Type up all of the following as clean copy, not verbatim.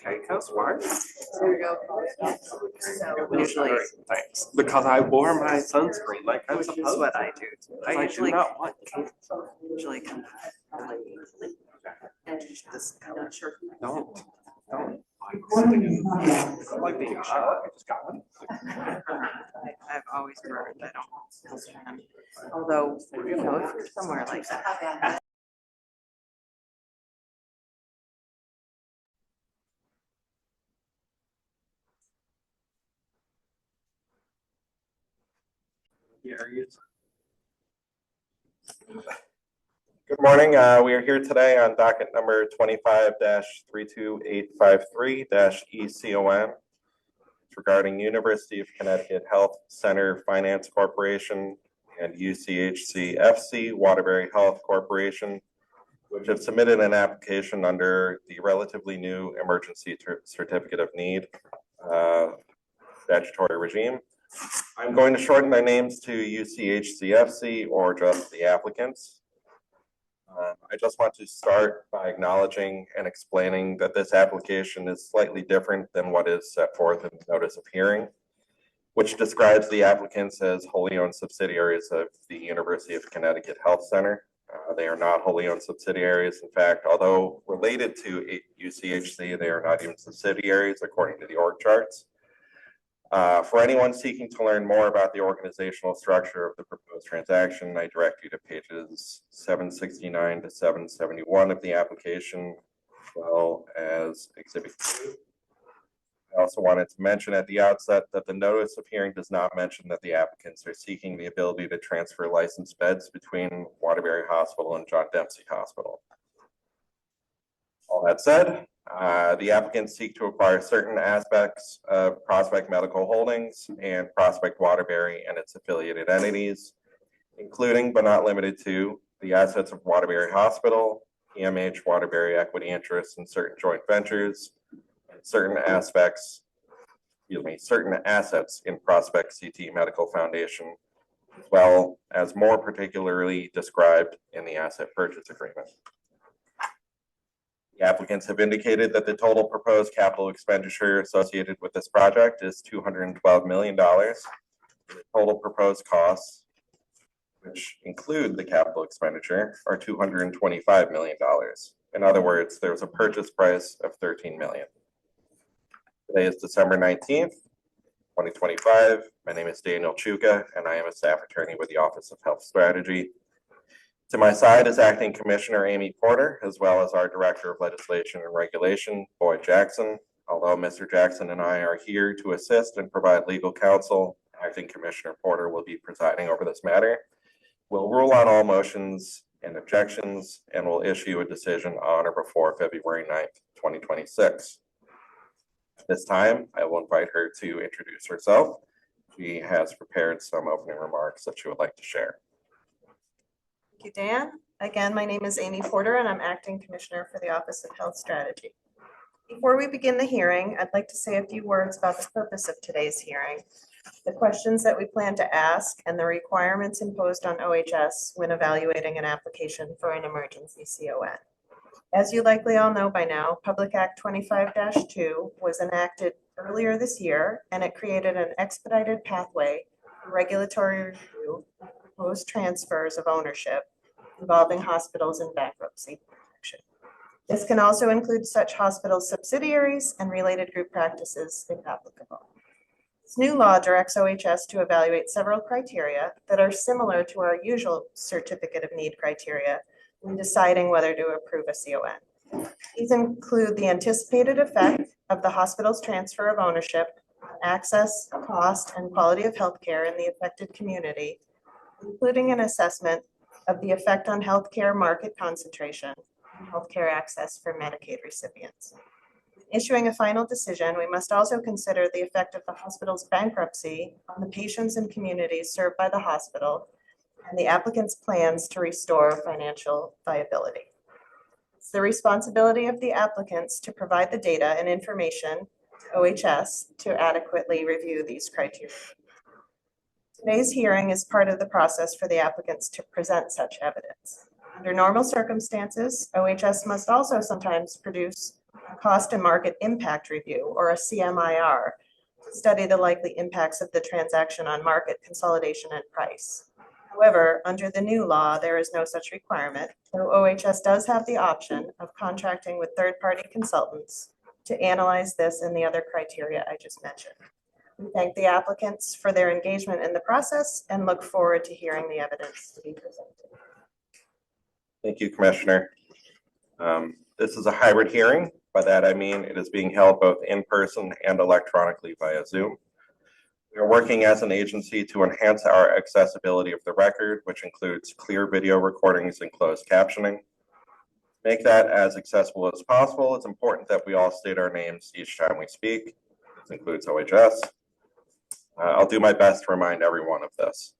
Caicos, why? There we go. So usually, Thanks. Because I wore my sunscreen like I'm which is supposed what to. I do. I I do not want usually come really easily. And this, I'm not sure. Don't. I like being hot. I just got one. I've always burned. I don't. Although, you know, if you're somewhere like that. Good morning. We are here today on docket number 25-32853-ECON. It's regarding University of Connecticut Health Center Finance Corporation and UCHCFC Waterbury Health Corporation, which have submitted an application under the relatively new Emergency Certificate of Need statutory regime. I'm going to shorten their names to UCHCFC or just the applicants. I just want to start by acknowledging and explaining that this application is slightly different than what is set forth in the notice of hearing, which describes the applicants as wholly owned subsidiaries of the University of Connecticut Health Center. They are not wholly owned subsidiaries. In fact, although related to UCHC, they are not even subsidiaries according to the org charts. For anyone seeking to learn more about the organizational structure of the proposed transaction, I direct you to pages 769 to 771 of the application, as well as Exhibit 2. I also wanted to mention at the outset that the notice of hearing does not mention that the applicants are seeking the ability to transfer licensed beds between Waterbury Hospital and John Dempsey Hospital. All that said, the applicants seek to acquire certain aspects of Prospect Medical Holdings and Prospect Waterbury and its affiliated entities, including but not limited to the assets of Waterbury Hospital, PMH Waterbury equity interests in certain joint ventures, and certain assets in Prospect CT Medical Foundation, as well as more particularly described in the asset purchase agreement. The applicants have indicated that the total proposed capital expenditure associated with this project is $212 million. The total proposed costs, which include the capital expenditure, are $225 million. In other words, there's a purchase price of $13 million. Today is December 19th, 2025. My name is Daniel Chuka, and I am a staff attorney with the Office of Health Strategy. To my side is Acting Commissioner Amy Porter, as well as our Director of Legislation and Regulation, Boyd Jackson. Although Mr. Jackson and I are here to assist and provide legal counsel, Acting Commissioner Porter will be presiding over this matter. We'll rule on all motions and objections and will issue a decision on or before February 9th, 2026. At this time, I will invite her to introduce herself. She has prepared some opening remarks that she would like to share. Thank you, Dan. Again, my name is Amy Porter and I'm Acting Commissioner for the Office of Health Strategy. Before we begin the hearing, I'd like to say a few words about the purpose of today's hearing, the questions that we plan to ask, and the requirements imposed on OHS when evaluating an application for an emergency CON. As you likely all know by now, Public Act 25-2 was enacted earlier this year, and it created an expedited pathway for regulatory review of proposed transfers of ownership involving hospitals in bankruptcy protection. This can also include such hospital subsidiaries and related group practices if applicable. This new law directs OHS to evaluate several criteria that are similar to our usual certificate of need criteria when deciding whether to approve a CON. These include the anticipated effect of the hospital's transfer of ownership, access, cost, and quality of healthcare in the affected community, including an assessment of the effect on healthcare market concentration and healthcare access for Medicaid recipients. In issuing a final decision, we must also consider the effect of the hospital's bankruptcy on the patients and communities served by the hospital and the applicant's plans to restore financial viability. It's the responsibility of the applicants to provide the data and information to OHS to adequately review these criteria. Today's hearing is part of the process for the applicants to present such evidence. Under normal circumstances, OHS must also sometimes produce a cost and market impact review, or a CMIR, to study the likely impacts of the transaction on market consolidation and price. However, under the new law, there is no such requirement, though OHS does have the option of contracting with third-party consultants to analyze this and the other criteria I just mentioned. We thank the applicants for their engagement in the process and look forward to hearing the evidence to be presented. Thank you, Commissioner. This is a hybrid hearing. By that I mean it is being held both in person and electronically via Zoom. We are working as an agency to enhance our accessibility of the record, which includes clear video recordings and closed captioning. Make that as accessible as possible. It's important that we all state our names each time we speak. This includes OHS. I'll do my best to remind everyone of this.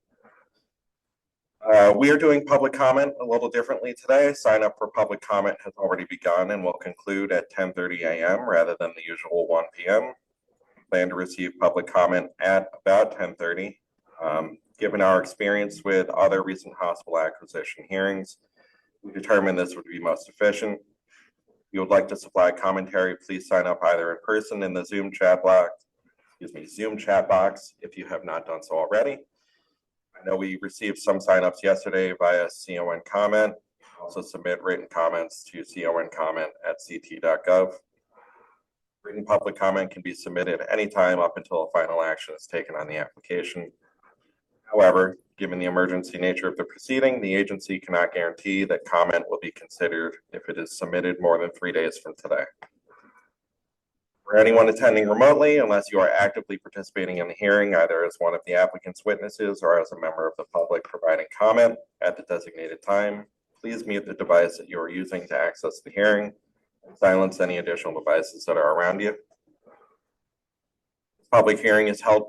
We are doing public comment a little differently today. Sign up for public comment has already begun and will conclude at 10:30 a.m. rather than the usual 1 p.m. Plan to receive public comment at about 10:30. Given our experience with other recent hospital acquisition hearings, we determined this would be most efficient. If you would like to supply commentary, please sign up either in person in the Zoom chat box if you have not done so already. I know we received some signups yesterday via UCONN comment. Also submit written comments to uconncomment@ct.gov. Written public comment can be submitted anytime up until a final action is taken on the application. However, given the emergency nature of the proceeding, the agency cannot guarantee that comment will be considered if it is submitted more than 3 days from today. For anyone attending remotely, unless you are actively participating in the hearing, either as one of the applicant's witnesses or as a member of the public providing comment at the designated time, please mute the device that you are using to access the hearing and silence any additional devices that are around you. This public hearing is held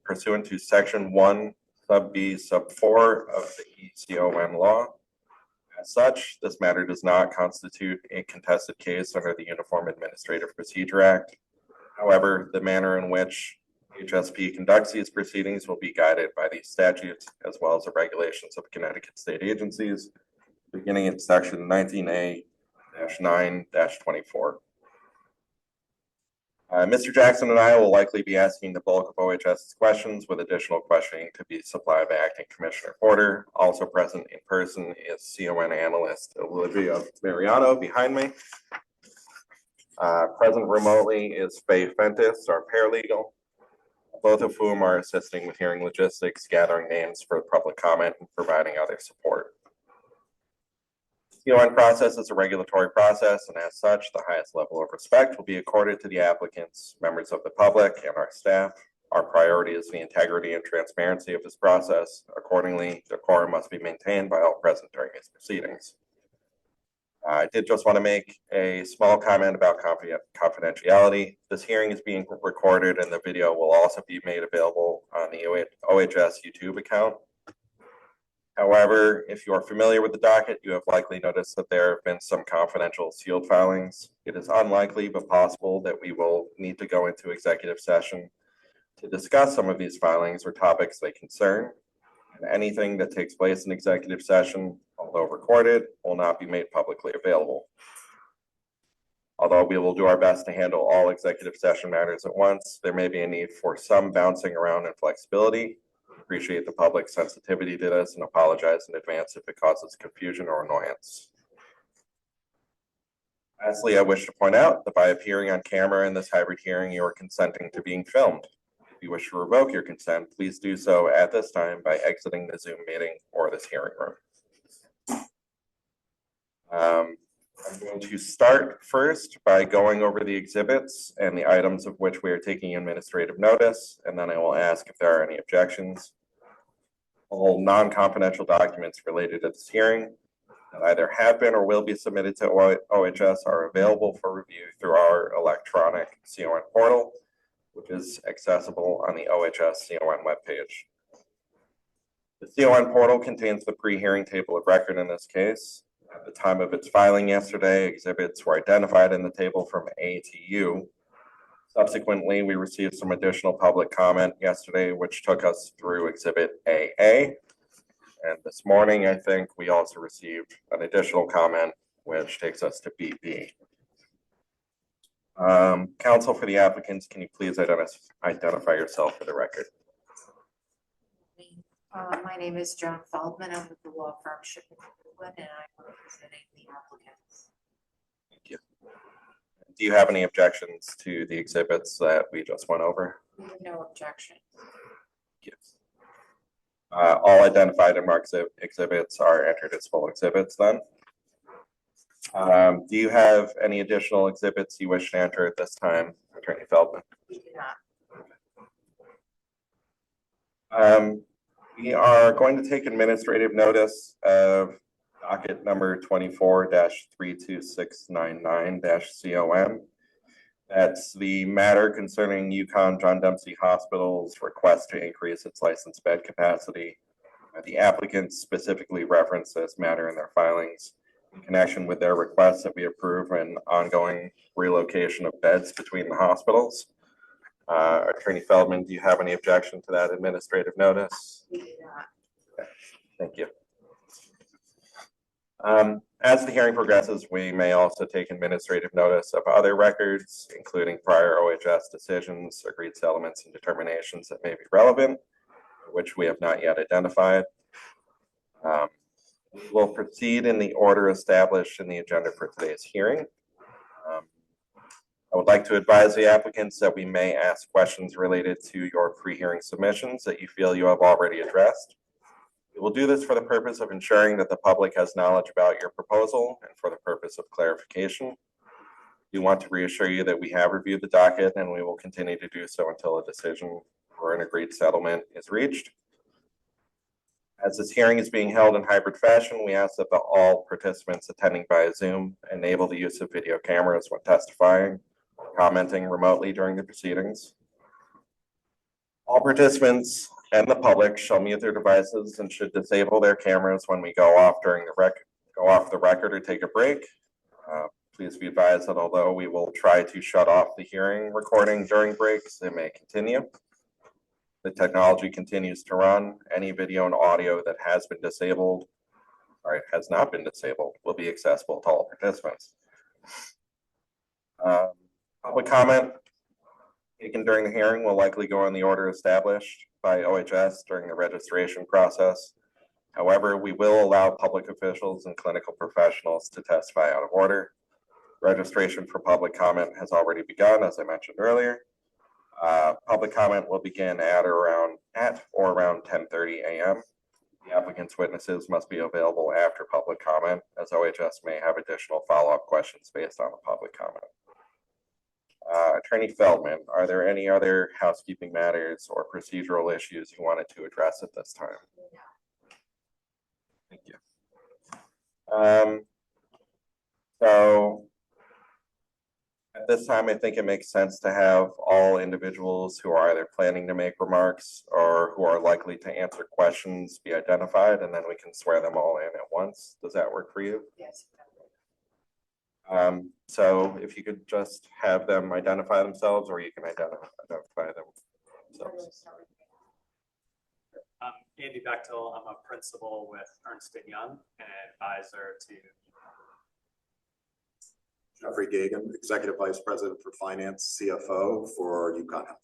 pursuant to Section 1, Sub B, Sub 4 of the UCONN law. As such, this matter does not constitute a contested case under the Uniform Administrative Procedure Act. However, the manner in which HSP conducts these proceedings will be guided by these statutes as well as the regulations of Connecticut state agencies, beginning in Section 19A-9-24. Mr. Jackson and I will likely be asking the bulk of OHS's questions, with additional questioning to be supplied by Acting Commissioner Porter. Also present in person is UCONN analyst Olivia Mariano behind me. Present remotely is Faye Fentis, our paralegal, both of whom are assisting with hearing logistics, gathering names for public comment, and providing other support. The UCONN process is a regulatory process, and as such, the highest level of respect will be accorded to the applicants, members of the public, and our staff. Our priority is the integrity and transparency of this process. Accordingly, decorum must be maintained by all present during these proceedings. I did just want to make a small comment about confidentiality. This hearing is being recorded, and the video will also be made available on the OHS YouTube account. However, if you are familiar with the docket, you have likely noticed that there have been some confidential sealed filings. It is unlikely but possible that we will need to go into executive session to discuss some of these filings or topics they concern. And anything that takes place in executive session, although recorded, will not be made publicly available. Although we will do our best to handle all executive session matters at once, there may be a need for some bouncing around and flexibility. Appreciate the public's sensitivity to this and apologize in advance if it causes confusion or annoyance. Lastly, I wish to point out that by appearing on camera in this hybrid hearing, you are consenting to being filmed. If you wish to revoke your consent, please do so at this time by exiting the Zoom meeting or this hearing room. I'm going to start first by going over the exhibits and the items of which we are taking administrative notice, and then I will ask if there are any objections. All non-confidential documents related to this hearing that either have been or will be submitted to OHS are available for review through our electronic UCONN portal, which is accessible on the OHS UCONN webpage. The UCONN portal contains the pre-hearing table of record in this case. At the time of its filing yesterday, exhibits were identified in the table from A to U. Subsequently, we received some additional public comment yesterday, which took us through Exhibit AA. And this morning, I think we also received an additional comment, which takes us to BB. Counsel for the applicants, can you please identify yourself for the record? My name is Joan Feldman. I'm with the law firm Shipping Cleveland, and I'm representing the applicants. Thank you. Do you have any objections to the exhibits that we just went over? We have no objection. Yes. All identified and marked exhibits are entered as full exhibits then. Do you have any additional exhibits you wish to enter at this time, Attorney Feldman? We do not. We are going to take administrative notice of docket number 24-32699-COM. That's the matter concerning UCONN John Dempsey Hospital's request to increase its licensed bed capacity. The applicants specifically referenced this matter in their filings in connection with their request that we approve an ongoing relocation of beds between the hospitals. Attorney Feldman, do you have any objection to that administrative notice? We do not. Okay, thank you. As the hearing progresses, we may also take administrative notice of other records, including prior OHS decisions, agreed settlements, and determinations that may be relevant, which we have not yet identified. We will proceed in the order established in the agenda for today's hearing. I would like to advise the applicants that we may ask questions related to your pre-hearing submissions that you feel you have already addressed. We will do this for the purpose of ensuring that the public has knowledge about your proposal and for the purpose of clarification. We want to reassure you that we have reviewed the docket and we will continue to do so until a decision or an agreed settlement is reached. As this hearing is being held in hybrid fashion, we ask that all participants attending via Zoom enable the use of video cameras when testifying or commenting remotely during the proceedings. All participants and the public shall mute their devices and should disable their cameras when we go off the record or take a break. Please be advised that although we will try to shut off the hearing recording during breaks, it may continue. The technology continues to run. Any video and audio that has been disabled or has not been disabled will be accessible to all participants. Public comment taken during the hearing will likely go in the order established by OHS during the registration process. However, we will allow public officials and clinical professionals to testify out of order. Registration for public comment has already begun, as I mentioned earlier. Public comment will begin at or around 10:30 a.m. The applicant's witnesses must be available after public comment, as OHS may have additional follow-up questions based on the public comment. Attorney Feldman, are there any other housekeeping matters or procedural issues you wanted to address at this time? Thank you. So at this time, I think it makes sense to have all individuals who are either planning to make remarks or who are likely to answer questions be identified, and then we can swear them all in at once. Does that work for you? Yes. So if you could just have them identify themselves, or you can identify themselves. I'm Andy Bechtel. I'm a principal with Ernst & Young and an advisor to Jeffrey Gagan, Executive Vice President for Finance, CFO for UCONN.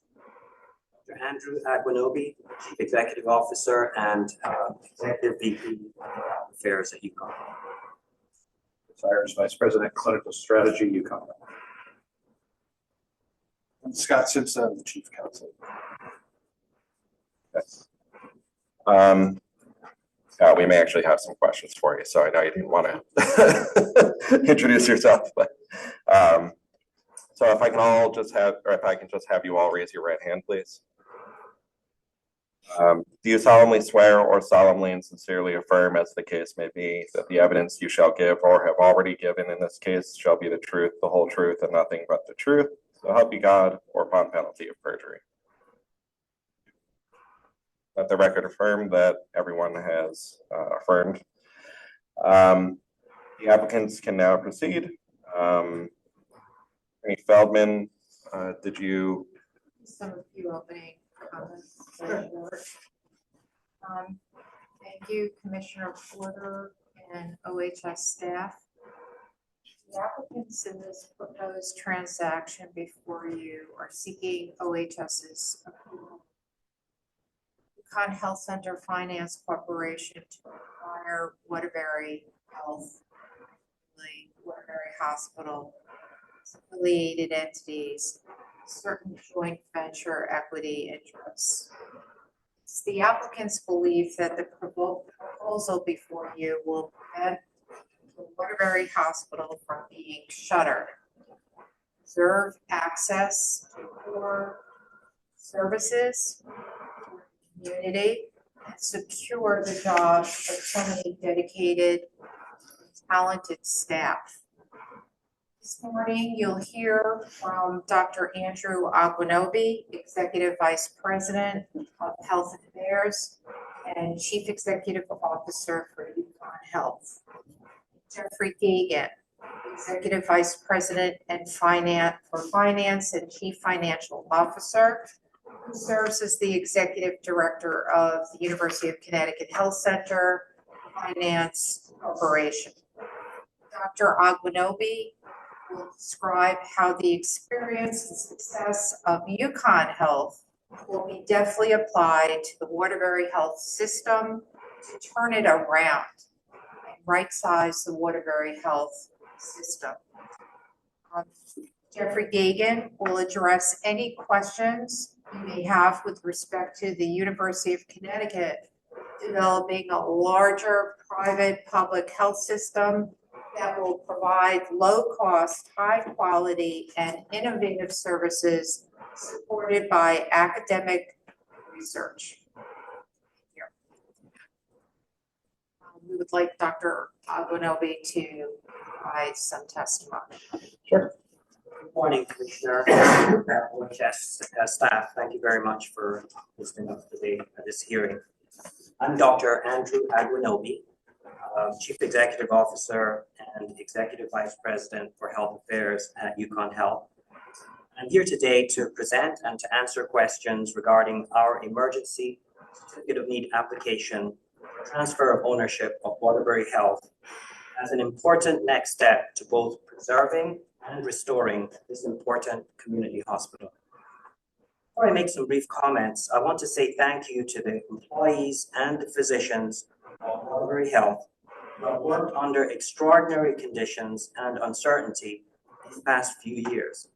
Dr. Andrew Aguinobi, Chief Executive Officer and Executive VP Affairs at UCONN. Cyrus, Vice President, Clinical Strategy, UCONN. And Scott Simpson, the Chief Counsel. Yes. We may actually have some questions for you, so I know you didn't want to introduce yourself, but so if I can just have you all raise your right hand, please. Do you solemnly swear or solemnly and sincerely affirm, as the case may be, that the evidence you shall give or have already given in this case shall be the truth, the whole truth, and nothing but the truth, so help you God, or upon penalty of perjury? Let the record affirm that everyone has affirmed. The applicants can now proceed. Attorney Feldman, Did you, Some of you opening comments. Thank you, Commissioner Porter and OHS staff. The applicants in this proposed transaction before you are seeking OHS's approval. UCONN Health Center Finance Corporation to acquire Waterbury Health, the Waterbury Hospital, affiliated entities, certain joint venture equity interests. It's the applicant's belief that the proposal before you will prevent the Waterbury Hospital from being shuttered, preserve access to core services, community, and secure the jobs of so many dedicated, talented staff. This morning, you'll hear from Dr. Andrew Aguinobi, Executive Vice President of Health Affairs and Chief Executive Officer for UCONN Health. Jeffrey Gagan, Executive Vice President and Finance and Chief Financial Officer, who serves as the Executive Director of the University of Connecticut Health Center Finance Corporation. Dr. Aguinobi will describe how the experience and success of UCONN Health will be deftly applied to the Waterbury Health system to turn it around and right-size the Waterbury Health system. Jeffrey Gagan will address any questions you may have with respect to the University of Connecticut developing a larger private public health system that will provide low-cost, high-quality, and innovative services supported by academic research. Here. We would like Dr. Aguinobi to provide some testimony. Sure. Good morning, Commissioner, OHS staff. Thank you very much for listening up today at this hearing. I'm Dr. Andrew Aguinobi, Chief Executive Officer and Executive Vice President for Health Affairs at UCONN Health. I'm here today to present and to answer questions regarding our emergency certificate of need application for transfer of ownership of Waterbury Health as an important next step to both preserving and restoring this important community hospital. Before I make some brief comments, I want to say thank you to the employees and the physicians of Waterbury Health who have worked under extraordinary conditions and uncertainty these past few years,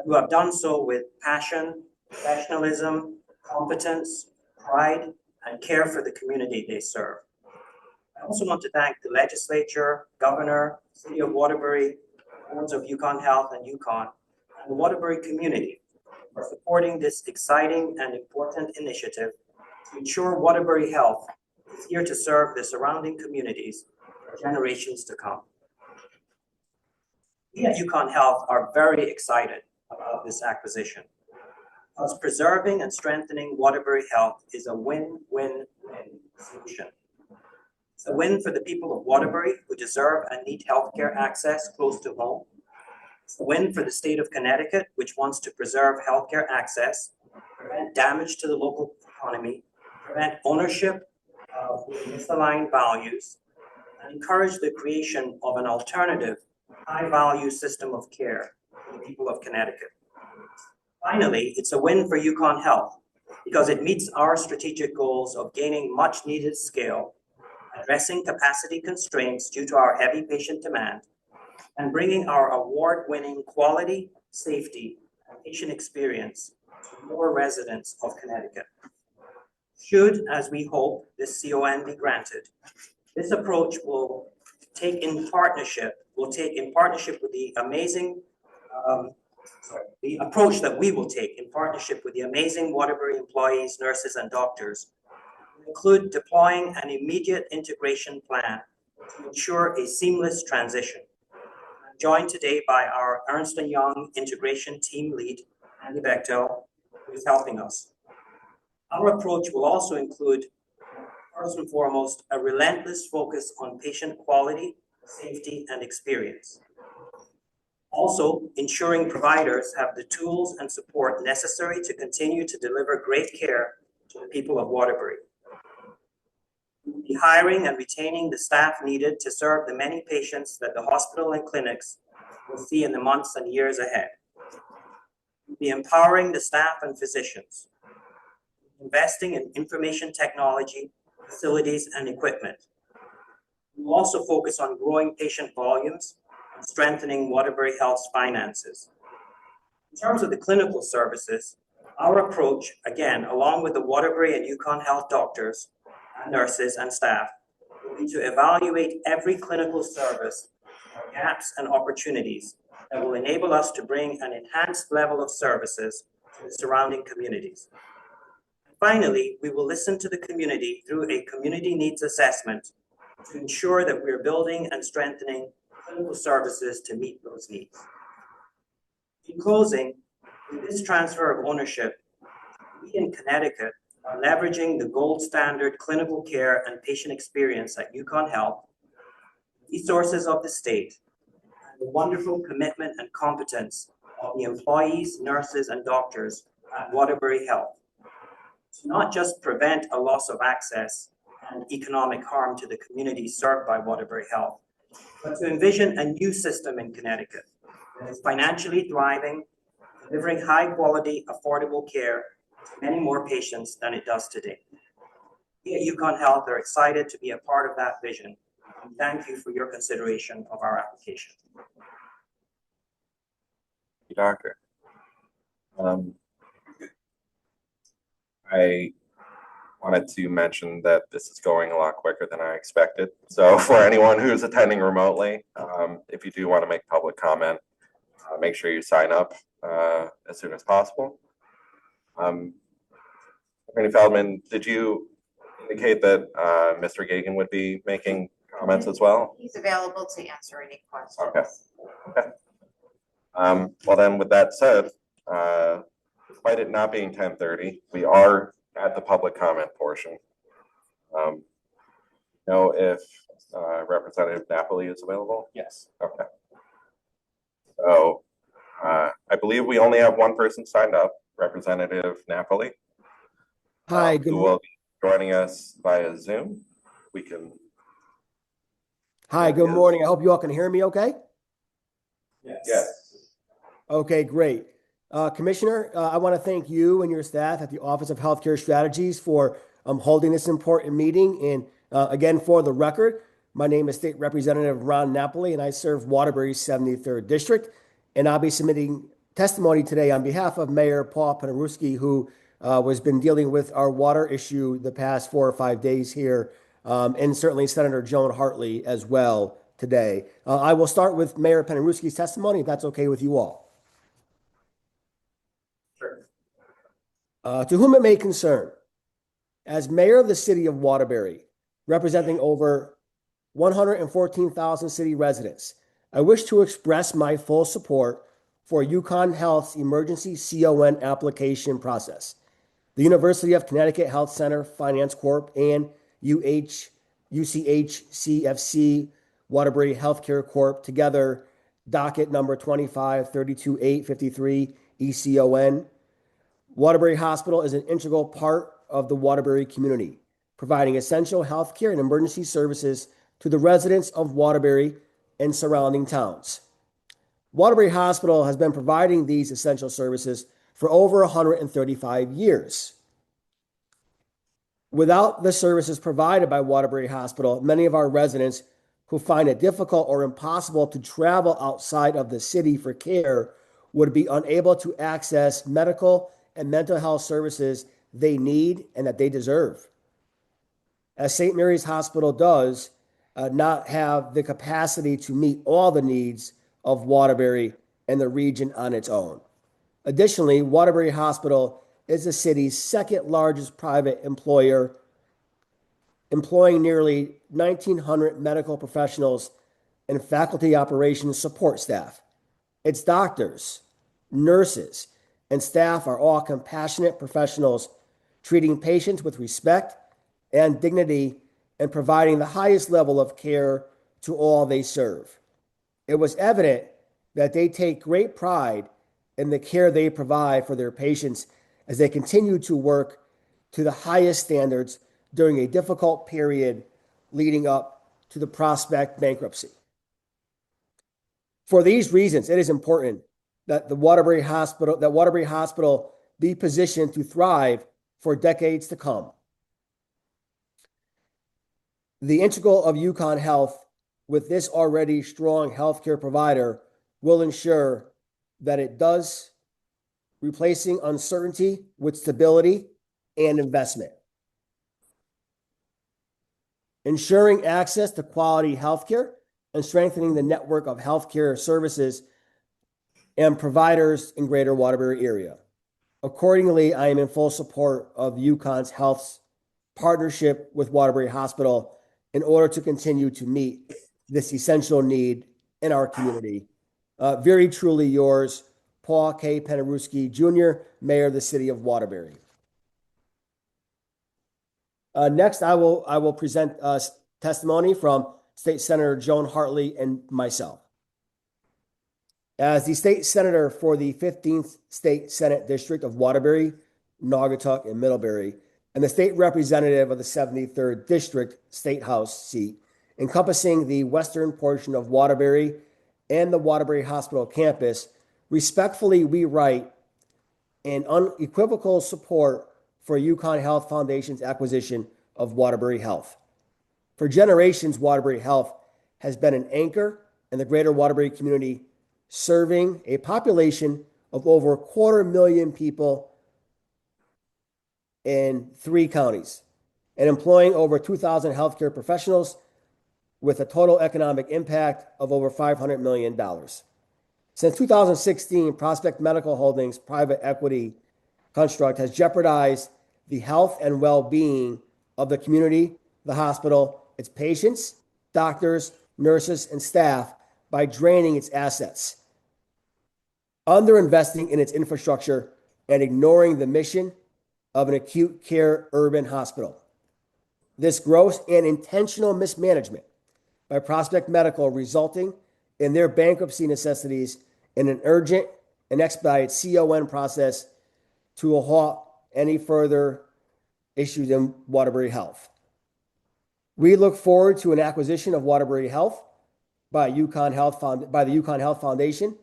who have done so with passion, professionalism, competence, pride, and care for the community they serve. I also want to thank the legislature, governor, city of Waterbury, boards of UCONN Health and UCONN, and the Waterbury community for supporting this exciting and important initiative to ensure Waterbury Health is here to serve the surrounding communities for generations to come. We at UCONN Health are very excited about this acquisition, because preserving and strengthening Waterbury Health is a win-win-win solution. It's a win for the people of Waterbury who deserve and need healthcare access close to home. It's a win for the state of Connecticut, which wants to preserve healthcare access, prevent damage to the local economy, prevent ownership of misaligned values, and encourage the creation of an alternative, high-value system of care for the people of Connecticut. Finally, it's a win for UCONN Health because it meets our strategic goals of gaining much-needed scale, addressing capacity constraints due to our heavy patient demand, and bringing our award-winning quality, safety, and patient experience to more residents of Connecticut. Should, as we hope, this CON be granted, this approach will take in partnership with the amazing, the approach that we will take in partnership with the amazing Waterbury employees, nurses, and doctors include deploying an immediate integration plan to ensure a seamless transition. I'm joined today by our Ernst & Young integration team lead, Andy Bechtel, who is helping us. Our approach will also include, first and foremost, a relentless focus on patient quality, safety, and experience. Also, ensuring providers have the tools and support necessary to continue to deliver great care to the people of Waterbury. We will be hiring and retaining the staff needed to serve the many patients that the hospital and clinics will see in the months and years ahead. We'll be empowering the staff and physicians, investing in information technology, facilities, and equipment. We will also focus on growing patient volumes and strengthening Waterbury Health's finances. In terms of the clinical services, our approach, again, along with the Waterbury and UCONN Health doctors, nurses, and staff, will be to evaluate every clinical service for gaps and opportunities that will enable us to bring an enhanced level of services to the surrounding communities. Finally, we will listen to the community through a community needs assessment to ensure that we are building and strengthening clinical services to meet those needs. In closing, with this transfer of ownership, we in Connecticut are leveraging the gold standard clinical care and patient experience at UCONN Health, resources of the state, and the wonderful commitment and competence of the employees, nurses, and doctors at Waterbury Health to not just prevent a loss of access and economic harm to the communities served by Waterbury Health, but to envision a new system in Connecticut that is financially thriving, delivering high-quality, affordable care to many more patients than it does today. We at UCONN Health are excited to be a part of that vision, and thank you for your consideration of our application. Thank you, Doctor. I wanted to mention that this is going a lot quicker than I expected. So for anyone who's attending remotely, if you do want to make public comment, make sure you sign up as soon as possible. Attorney Feldman, did you indicate that Mr. Gagan would be making comments as well? He's available to answer any questions. Okay. Well then, with that said, despite it not being 10:30, we are at the public comment portion. Know if Representative Napoli is available? Yes. Okay. So I believe we only have one person signed up, Representative Napoli. Hi, Who will be joining us via Zoom. We can. Hi, good morning. I hope you all can hear me okay? Yes. Okay, great. Commissioner, I want to thank you and your staff at the Office of Healthcare Strategies for holding this important meeting. And again, for the record, my name is State Representative Ron Napoli, and I serve Waterbury's 73rd District. And I'll be submitting testimony today on behalf of Mayor Paul Paderewski, who has been dealing with our water issue the past 4 or 5 days here, and certainly Senator Joan Hartley as well today. I will start with Mayor Paderewski's testimony, if that's okay with you all. Sure. To whom it may concern, as mayor of the city of Waterbury, representing over 114,000 city residents, I wish to express my full support for UCONN Health's emergency CON application process. The University of Connecticut Health Center Finance Corp. And UCHCFC Waterbury Healthcare Corp. Together, docket number 2532853 ECON. Waterbury Hospital is an integral part of the Waterbury community, providing essential healthcare and emergency services to the residents of Waterbury and surrounding towns. Waterbury Hospital has been providing these essential services for over 135 years. Without the services provided by Waterbury Hospital, many of our residents who find it difficult or impossible to travel outside of the city for care would be unable to access medical and mental health services they need and that they deserve. As St. Mary's Hospital does not have the capacity to meet all the needs of Waterbury and the region on its own. Additionally, Waterbury Hospital is the city's second largest private employer, employing nearly 1,900 medical professionals and faculty operations support staff. Its doctors, nurses, and staff are all compassionate professionals, treating patients with respect and dignity and providing the highest level of care to all they serve. It was evident that they take great pride in the care they provide for their patients as they continue to work to the highest standards during a difficult period leading up to the Prospect bankruptcy. For these reasons, it is important that Waterbury Hospital be positioned to thrive for decades to come. The integral of UCONN Health with this already strong healthcare provider will ensure that it does, replacing uncertainty with stability and investment. Ensuring access to quality healthcare and strengthening the network of healthcare services and providers in Greater Waterbury area. Accordingly, I am in full support of UCONN Health's partnership with Waterbury Hospital in order to continue to meet this essential need in our community. Very truly yours, Paul K. Penarewski Jr., Mayor of the City of Waterbury. Next, I will present testimony from State Senator Joan Hartley and myself. As the state senator for the 15th State Senate District of Waterbury, Naugatuck, and Middlebury, and the state representative of the 73rd District State House seat, encompassing the western portion of Waterbury and the Waterbury Hospital campus, respectfully we write in unequivocal support for UCONN Health Foundation's acquisition of Waterbury Health. For generations, Waterbury Health has been an anchor in the greater Waterbury community, serving a population of over 250,000 people in 3 counties and employing over 2,000 healthcare professionals with a total economic impact of over $500 million. Since 2016, Prospect Medical Holdings private equity construct has jeopardized the health and well-being of the community, the hospital, its patients, doctors, nurses, and staff by draining its assets, underinvesting in its infrastructure, and ignoring the mission of an acute care urban hospital. This gross and intentional mismanagement by Prospect Medical resulting in their bankruptcy necessities in an urgent and expedited UCONN process to halt any further issues in Waterbury Health. We look forward to an acquisition of Waterbury Health by the UCONN Health Foundation,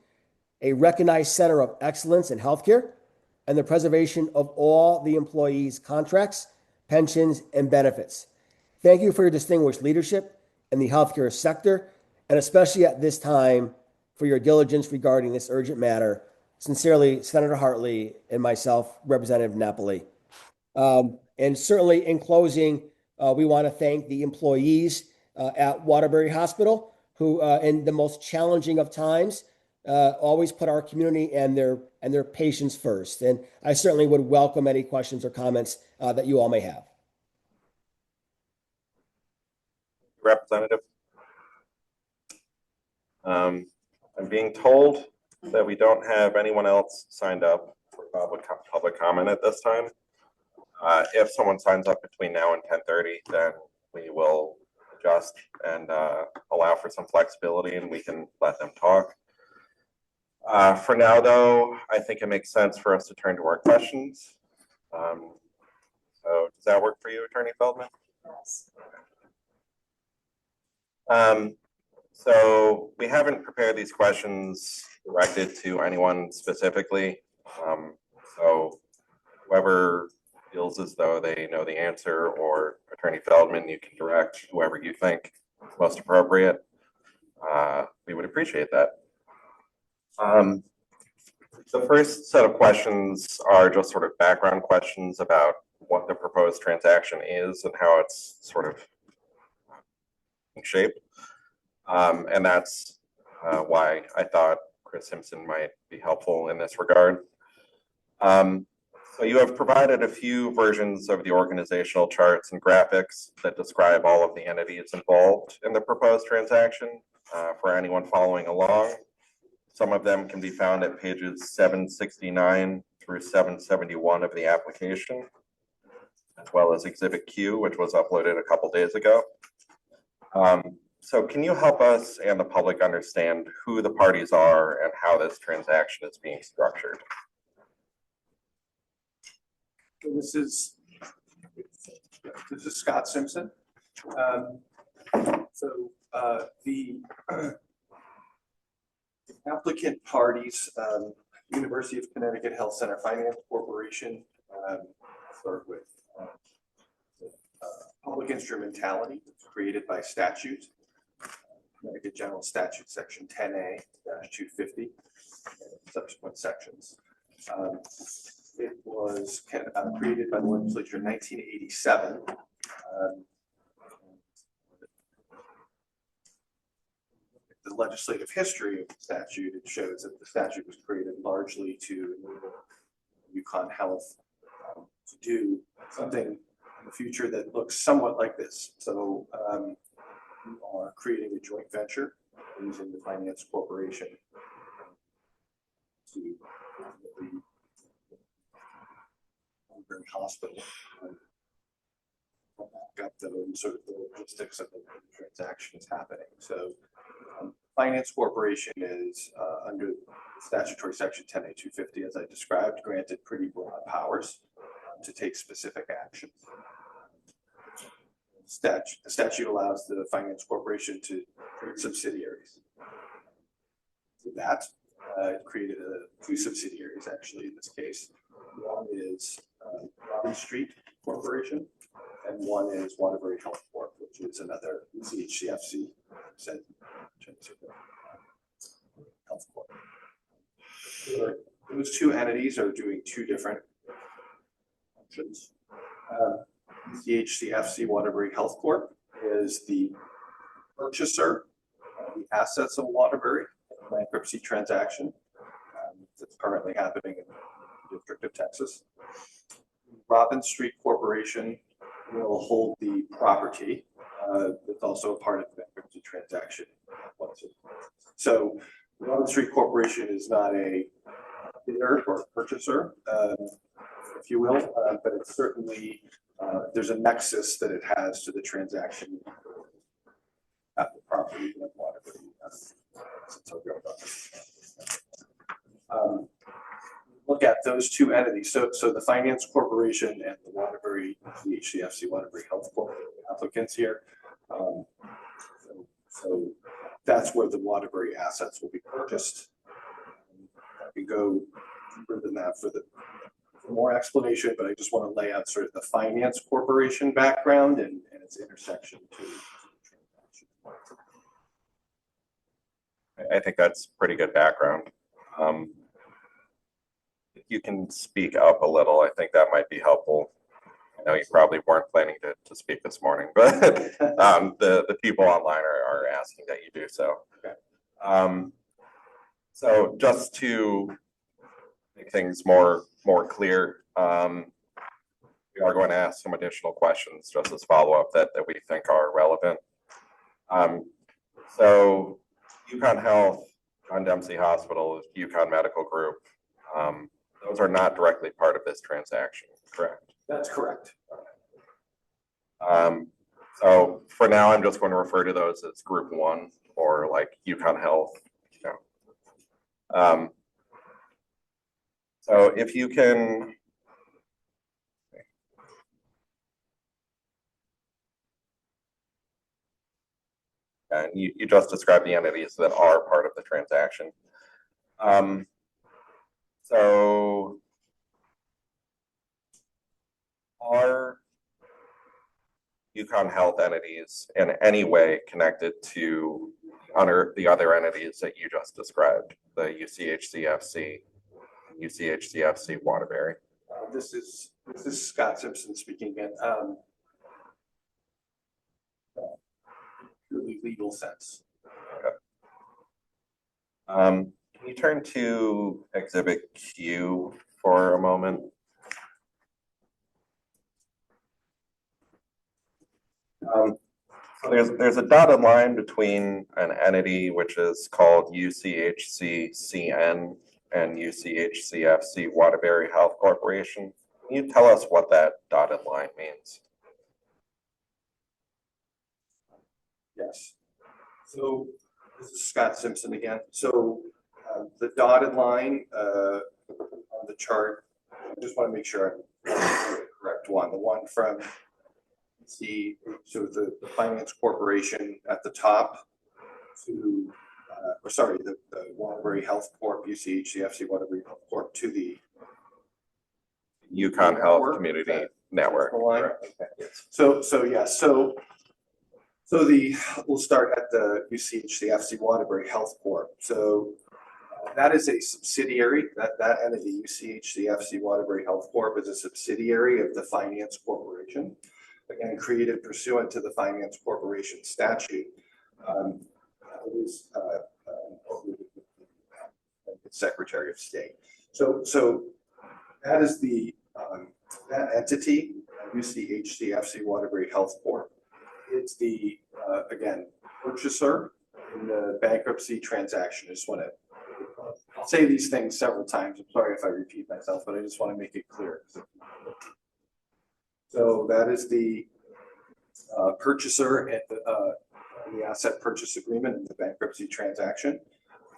a recognized center of excellence in healthcare, and the preservation of all the employees' contracts, pensions, and benefits. Thank you for your distinguished leadership in the healthcare sector, and especially at this time for your diligence regarding this urgent matter. Sincerely, Senator Hartley and myself, Representative Napoli. And certainly in closing, we want to thank the employees at Waterbury Hospital who, in the most challenging of times, always put our community and their patients first. And I certainly would welcome any questions or comments that you all may have. Representative. I'm being told that we don't have anyone else signed up for public comment at this time. If someone signs up between now and 10:30, then we will adjust and allow for some flexibility and we can let them talk. For now, though, I think it makes sense for us to turn to our questions. So does that work for you, Attorney Feldman? Yes. So we haven't prepared these questions directed to anyone specifically. So whoever feels as though they know the answer, or Attorney Feldman, you can direct whoever you think is most appropriate. We would appreciate that. The first set of questions are just sort of background questions about what the proposed transaction is and how it's sort of in shape. And that's why I thought Chris Simpson might be helpful in this regard. So you have provided a few versions of the organizational charts and graphics that describe all of the entities involved in the proposed transaction for anyone following along. Some of them can be found at pages 769 through 771 of the application, as well as Exhibit Q, which was uploaded a couple days ago. So can you help us and the public understand who the parties are and how this transaction is being structured? So this is Scott Simpson. The applicant parties, University of Connecticut Health Center Finance Corporation, start with public instrumentality created by statute, Connecticut General Statute Section 10A-250, subsequent sections. It was created by the legislature in 1987. The legislative history of the statute, it shows that the statute was created largely to enable UCONN Health to do something in the future that looks somewhat like this. So we are creating a joint venture using the finance corporation to the hospital. Got the sort of the logistics of the transaction is happening. So finance corporation is under statutory section 10A-250, as I described, granted pretty broad powers to take specific actions. The statute allows the finance corporation to create subsidiaries. So that it created two subsidiaries actually in this case. One is Waterbury Street Corporation, and one is Waterbury Health Corp, which is another UCHCFC Health Corp. Those two entities are doing two different functions. UCHCFC Waterbury Health Corp is the purchaser of the assets of Waterbury, a bankruptcy transaction that's currently happening in the District of Texas. Robin Street Corporation will hold the property. It's also a part of the bankruptcy transaction. So Robin Street Corporation is not a bidder or purchaser, if you will, but it's certainly there's a nexus that it has to the transaction at the property of Waterbury. Look at those two entities. So the finance corporation and the Waterbury, the HCFC Waterbury Health Corp applicants here. So that's where the Waterbury assets will be purchased. I can go deeper than that for more explanation, but I just want to lay out sort of the finance corporation background and its intersection to the transaction. I think that's pretty good background. If you can speak up a little, I think that might be helpful. I know you probably weren't planning to speak this morning, but the people online are asking that you do so. Okay. So just to make things more clear, we are going to ask some additional questions just as follow-up that we think are relevant. So UCONN Health, UConn Dempsey Hospital, UConn Medical Group, those are not directly part of this transaction, correct? That's correct. So for now, I'm just going to refer to those as Group 1 or like UConn Health. You know. So if you can. And you just described the entities that are part of the transaction. So are UConn Health entities in any way connected to the other entities that you just described, the UCHCFC, UCHCFC Waterbury? This is Scott Simpson speaking again. Purely legal sense. Okay. Can you turn to Exhibit Q for a moment? So there's a dotted line between an entity which is called UCHCCN and UCHCFC Waterbury Health Corporation. Can you tell us what that dotted line means? Yes. So this is Scott Simpson again. So the dotted line on the chart, I just want to make sure I'm the correct one. The one from the Finance Corporation at the top to, the Waterbury Health Corp, UCHCFC Waterbury Health Corp to the UCONN Health network, Community that- Network. the line? Correct. Okay. We'll start at the UCHCFC Waterbury Health Corp. So that is a subsidiary, that entity, UCHCFC Waterbury Health Corp, is a subsidiary of the Finance Corporation. Again, created pursuant to the Finance Corporation statute. It is Secretary of State. So that is that entity, UCHCFC Waterbury Health Corp. It's the again purchaser in the bankruptcy transaction. I just want to, I'll say these things several times. I'm sorry if I repeat myself, but I just want to make it clear. So that is the purchaser at the asset purchase agreement in the bankruptcy transaction.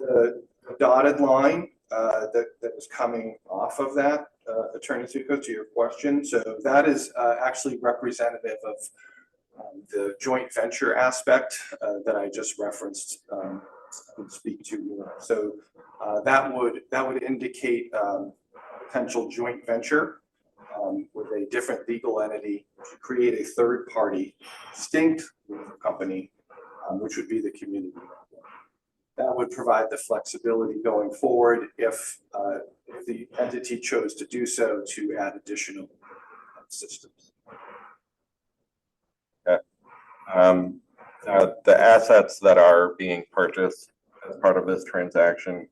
The dotted line that was coming off of that, Attorney Zuko, to your question. So that is actually representative of the joint venture aspect that I just referenced. I would speak to. So that would indicate potential joint venture with a different legal entity to create a third party distinct company, which would be the community network. That would provide the flexibility going forward if the entity chose to do so, to add additional systems. Okay. The assets that are being purchased as part of this transaction,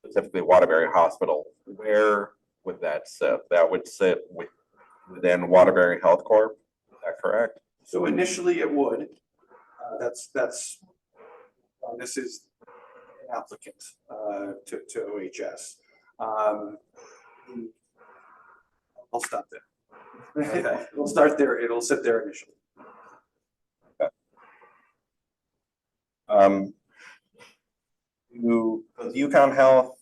specifically Waterbury Hospital, where would that sit? That would sit within Waterbury Health Corp. Is that correct? So initially it would. This is an applicant to OHS. I'll stop there. Okay. We'll start there. It'll sit there initially. Okay. Does UCONN Health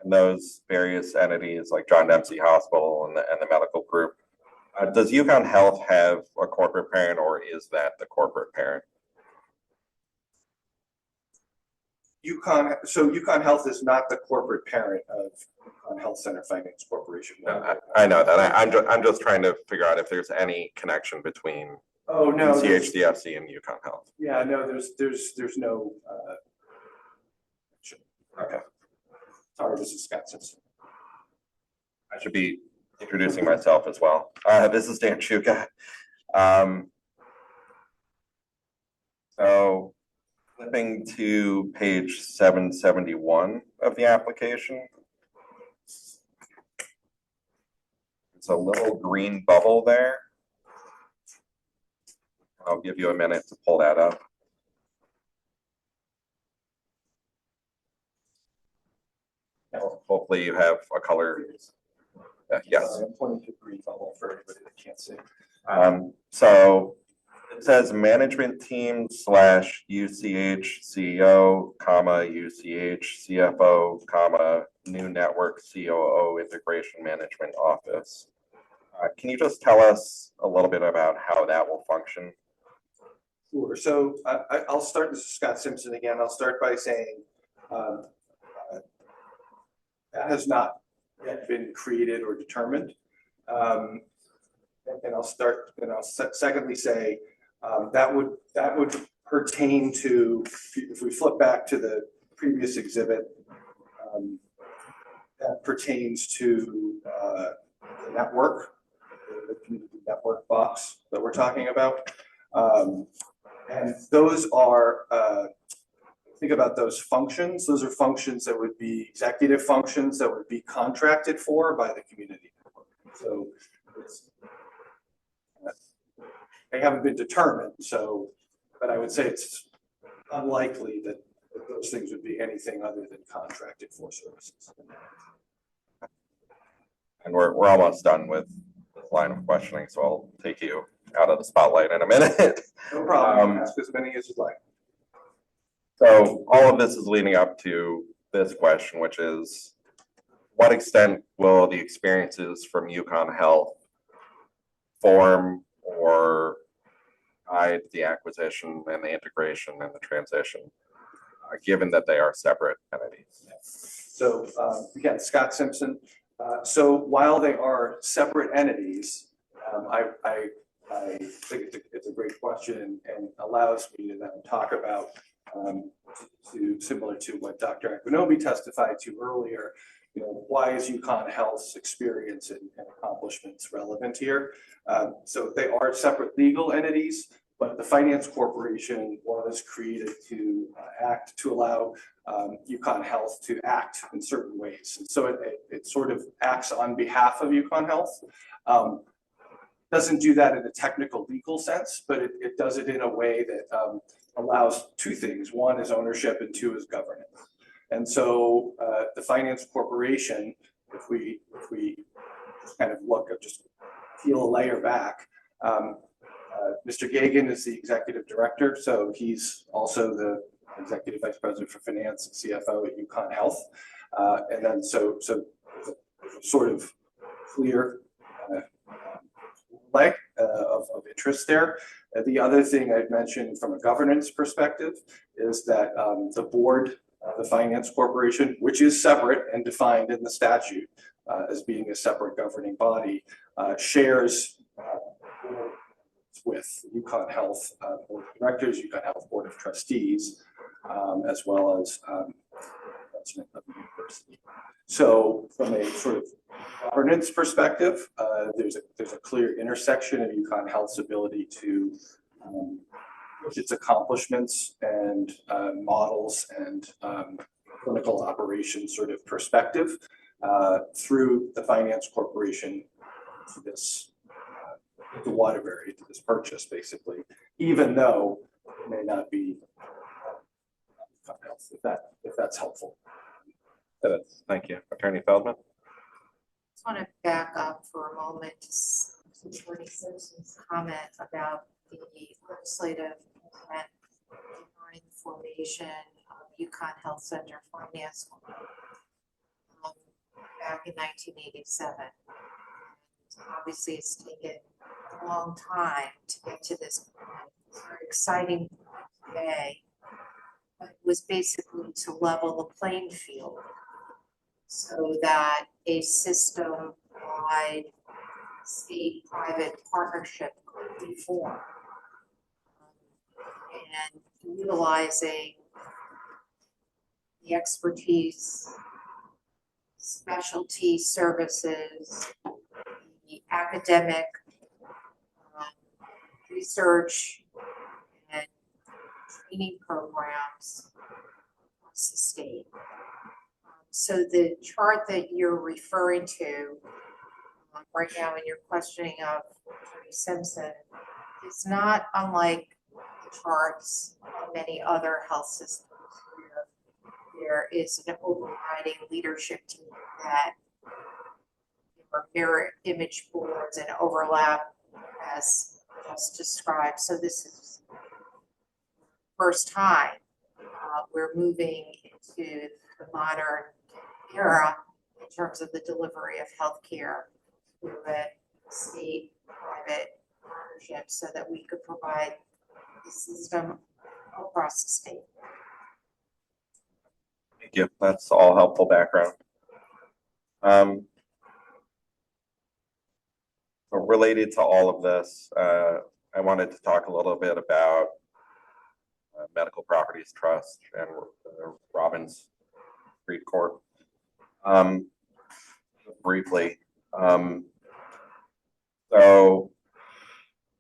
and those various entities like John Dempsey Hospital and the medical group, does UCONN Health have a corporate parent, or is that the corporate parent? UCONN Health is not the corporate parent of UCONN Health Center Finance Corporation. I know that. I'm just trying to figure out if there's any connection between UCHCFC and UCONN Health. Yeah, no, there's no. Okay. Sorry, this is Scott Simpson. I should be introducing myself as well. This is Dan Chuka. So flipping to page 771 of the application. It's a little green bubble there. I'll give you a minute to pull that up. Hopefully you have a color. Yes. Sorry, I'm pointing to green bubble for everybody that can't see. So it says management team / UCH CEO, UCH CFO, new network COO integration management office. Can you just tell us a little bit about how that will function? Sure. So I'll start. This is Scott Simpson again. I'll start by saying that has not yet been created or determined. And I'll secondly say that would pertain to, if we flip back to the previous exhibit, that pertains to the network, the community network box that we're talking about. And those are, think about those functions. Those are functions that would be executive functions that would be contracted for by the community network. So they haven't been determined. So, but I would say it's unlikely that those things would be anything other than contracted for services. And we're almost done with this line of questioning, so I'll take you out of the spotlight in a minute. No problem. Ask as many as you'd like. So all of this is leading up to this question, which is, what extent will the experiences from UConn Health form or guide the acquisition and the integration and the transition, given that they are separate entities? So again, Scott Simpson. So while they are separate entities, I think it's a great question and allows me to then talk about similar to what Dr. Equinobi testified to earlier. Why is UConn Health's experience and accomplishments relevant here? So they are separate legal entities, but the Finance Corporation was created to allow UConn Health to act in certain ways. And so it sort of acts on behalf of UConn Health. Doesn't do that in a technical legal sense, but it does it in a way that allows two things. One is ownership and two is governance. And so the Finance Corporation, if we just kind of just peel a layer back, Mr. Gagan is the executive director, so he's also the executive vice president for finance and CFO at UConn Health. And then so sort of clear leg of interest there. The other thing I'd mentioned from a governance perspective is that the board, the Finance Corporation, which is separate and defined in the statute as being a separate governing body, shares with UConn Health Board of Directors, UConn Health Board of Trustees, as well as president of the university. So from a sort of governance perspective, there's a clear intersection of UConn Health's ability to its accomplishments and models and clinical operations sort of perspective through the Finance Corporation to this to Waterbury, to this purchase, basically, even though it may not be UConn Health, if that's helpful. Thank you. Attorney Feldman? I just want to back up for a moment to Attorney Simpson's comment about the legislative intent behind the formation of UConn Health Center Finance back in 1987. And obviously, it's taken a long time to get to this point. It's very exciting today, but it was basically to level the playing field so that a system-wide state-private partnership could be formed. And utilizing the expertise, specialty services, the academic research and training programs across the state. So the chart that you're referring to right now in your questioning of Attorney Simpson is not unlike the charts of many other health systems where there is an overriding leadership team that mirror image boards and overlap as just described. So this is the first time we're moving into the modern era in terms of the delivery of healthcare through a state-private partnership so that we could provide the system across the state. Thank you. That's all helpful background. So related to all of this, I wanted to talk a little bit about Medical Properties Trust and Robbins Street Corp. Briefly, so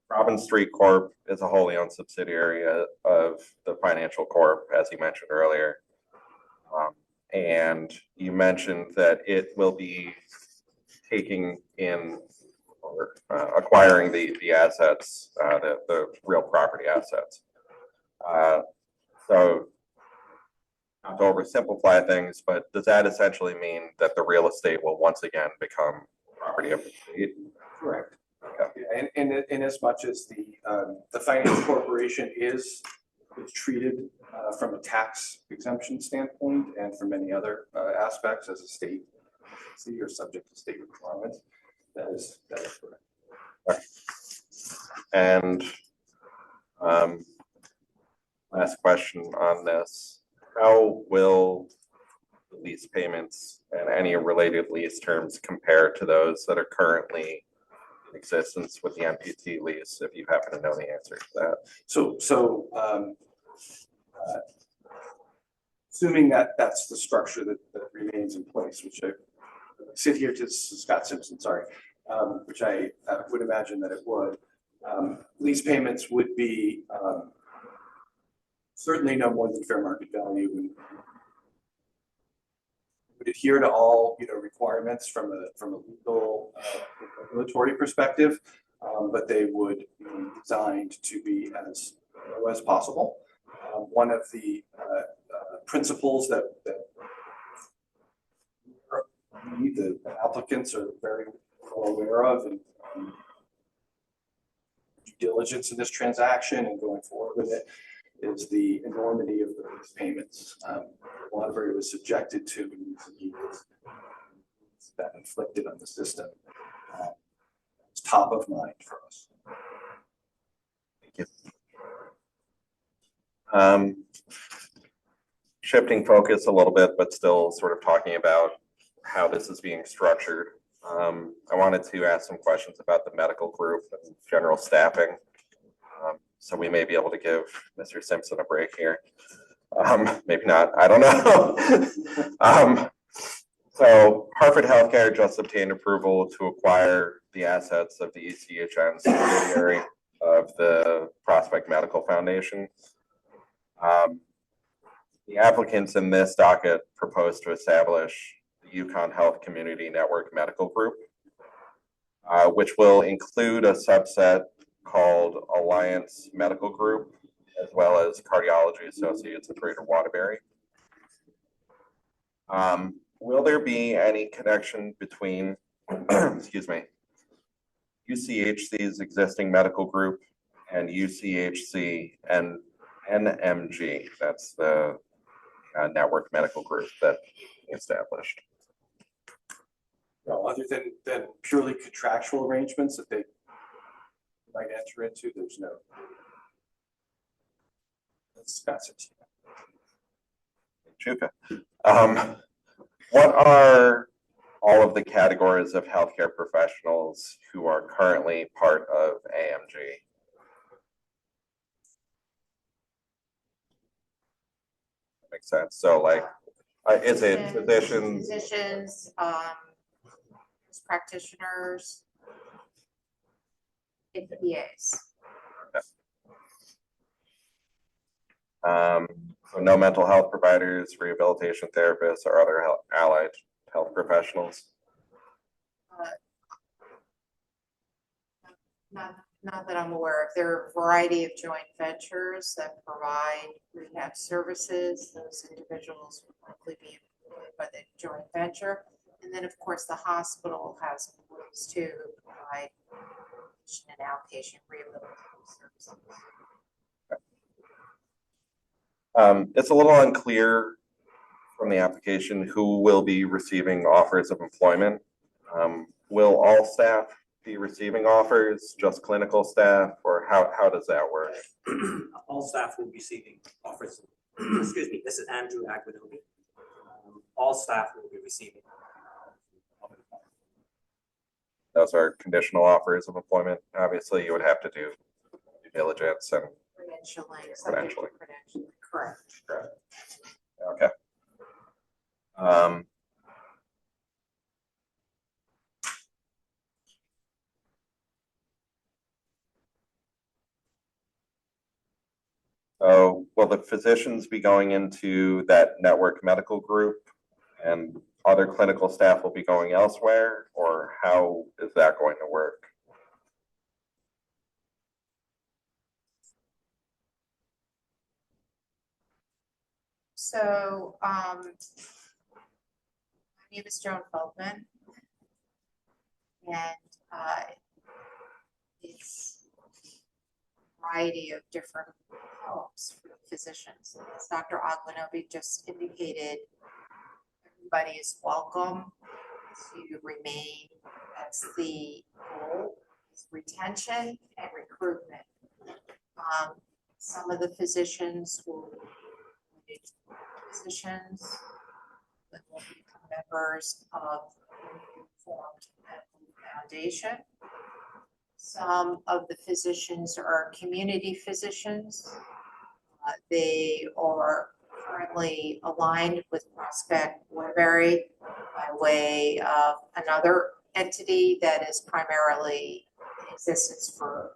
Robbins Street Corp is a wholly owned subsidiary of the Financial Corp, as you mentioned earlier. And you mentioned that it will be taking in or acquiring the assets, the real property assets. So not to oversimplify things, but does that essentially mean that the real estate will once again become property of the state? Correct. Okay. In as much as the finance corporation is treated from a tax exemption standpoint and from many other aspects as a state, so you're subject to state requirements. That is correct. And last question on this, how will the lease payments and any related lease terms compare to those that are currently in existence with the MPT lease, if you happen to know the answer to that? Assuming that that's the structure that remains in place, which I sit here to Scott Simpson, sorry, which I would imagine that it would. Lease payments would be certainly no more than fair market value, and would adhere to all requirements from a legal regulatory perspective, but they would be designed to be as low as possible. One of the principles that the applicants are very well aware of, and due diligence in this transaction and going forward with it, is the enormity of the lease payments. Waterbury was subjected to that inflicted on the system. It's top of mind for us. Thank you. Shifting focus a little bit, but still sort of talking about how this is being structured. I wanted to ask some questions about the medical group and general staffing. So we may be able to give Mr. Simpson a break here. Maybe not, I don't know. So Hartford Healthcare just obtained approval to acquire the assets of the UCHN subsidiary of the Prospect Medical Foundation. The applicants in this docket propose to establish the UCONN Health Community Network Medical Group, which will include a subset called Alliance Medical Group, as well as Cardiology Associates of Greater Waterbury. Will there be any connection between, excuse me, UCHC's existing medical group and UCHC and NMG? That's the network medical group that established. No, other than purely contractual arrangements that they might enter into, there's no. That's it. Chuka. What are all of the categories of healthcare professionals who are currently part of AMG? That makes sense. So like, is it physicians? Physicians, practitioners, APAs. So no mental health providers, rehabilitation therapists, or other allied health professionals? Not that I'm aware of. There are a variety of joint ventures that provide rehab services. Those individuals would likely be employed by the joint venture. And then, of course, the hospital has employees too who provide inpatient and outpatient rehabilitation services. It's a little unclear from the application who will be receiving offers of employment. Will all staff be receiving offers, just clinical staff, or how does that work? All staff will be receiving offers. Excuse me, this is Andrew Aguinaldi. All staff will be receiving. Those are conditional offers of employment. Obviously, you would have to do due diligence and Credentialing, subject to credentialing, correct. Okay. So will the physicians be going into that network medical group and other clinical staff will be going elsewhere, or how is that going to work? So, my name is Joan Feldman, and it's a variety of different homes for physicians. As Dr. Agwanobi just indicated, everybody is welcome to remain. That's the goal, is retention and recruitment. Some of the physicians will be physicians that will become members of the formed medical foundation. Some of the physicians are community physicians. They are currently aligned with Prospect Waterbury by way of another entity that is primarily in existence for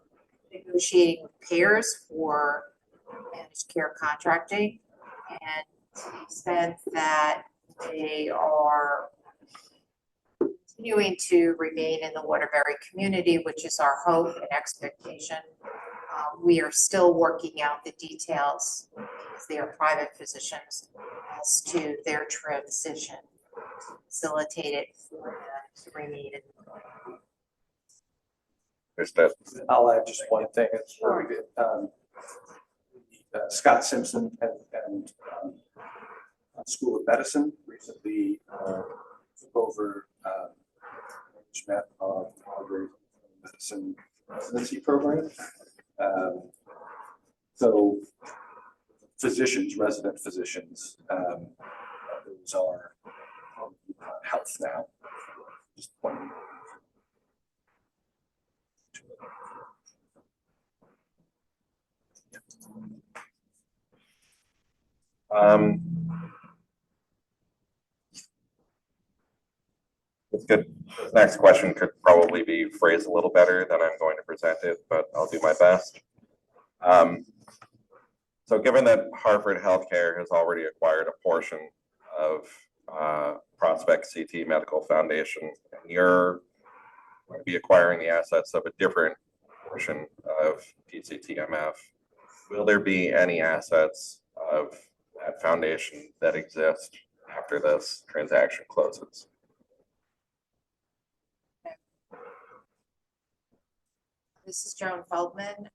negotiating with payers for managed care contracting. And to the extent that they are continuing to remain in the Waterbury community, which is our hope and expectation, we are still working out the details, because they are private physicians, as to their transition, to facilitate it for them to remain in the community. Understood. I'll add just one thing. It's very good. Scott Simpson and School of Medicine recently took over management of our medicine residency program. So physicians, resident physicians, those are on UCONN Health now. Just pointing. It's good. This next question could probably be phrased a little better than I'm going to present it, but I'll do my best. So given that Hartford Healthcare has already acquired a portion of Prospect CT Medical Foundation, and you're going to be acquiring the assets of a different portion of PCTMF, will there be any assets of that foundation that exist after this transaction closes? This is Joan Feldman.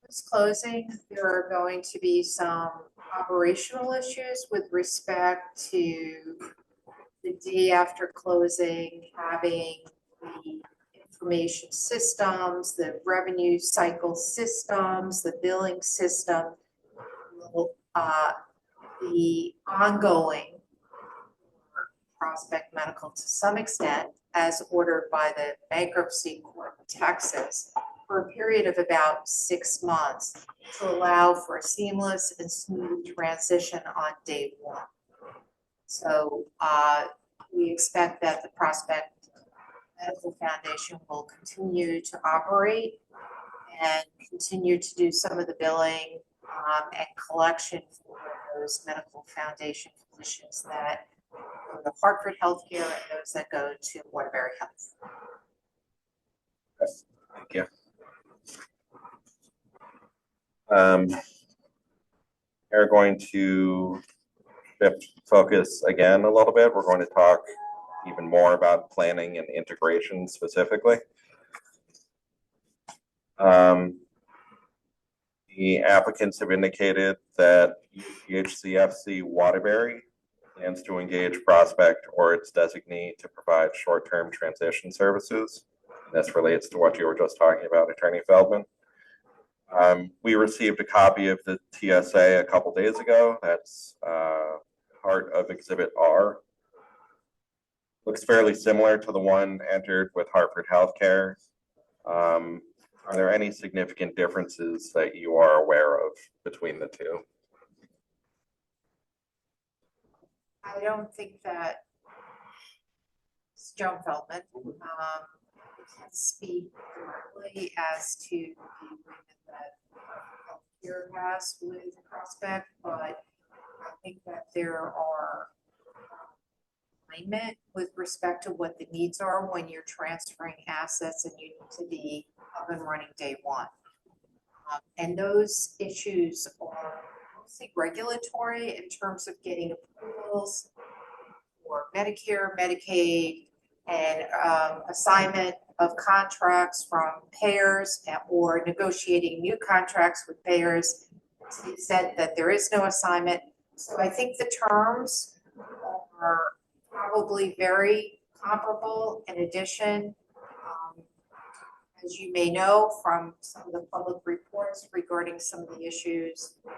This closing, there are going to be some operational issues with respect to the day after closing, having the information systems, the revenue cycle systems, the billing system, the ongoing Prospect Medical to some extent, as ordered by the Bankruptcy Court of Texas, for a period of about 6 months to allow for a seamless and smooth transition on day one. So we expect that the Prospect Medical Foundation will continue to operate and continue to do some of the billing and collection for those medical foundation physicians that go to Hartford Healthcare and those that go to Waterbury Health. Thank you. We're going to shift focus again a little bit. We're going to talk even more about planning and integration specifically. The applicants have indicated that UCHCFC Waterbury plans to engage Prospect or its designee to provide short-term transition services. This relates to what you were just talking about, Attorney Feldman. We received a copy of the TSA a couple days ago. That's part of Exhibit R. Looks fairly similar to the one entered with Hartford Healthcare. Are there any significant differences that you are aware of between the two? I don't think that it's Joan Feldman can speak directly as to the agreement that healthcare has with Prospect, but I think that there are alignment with respect to what the needs are when you're transferring assets and you need to be up and running day one. And those issues are mostly regulatory in terms of getting approvals for Medicare, Medicaid, and assignment of contracts from payers or negotiating new contracts with payers to the extent that there is no assignment. So I think the terms are probably very comparable. In addition, as you may know from some of the public reports regarding some of the issues with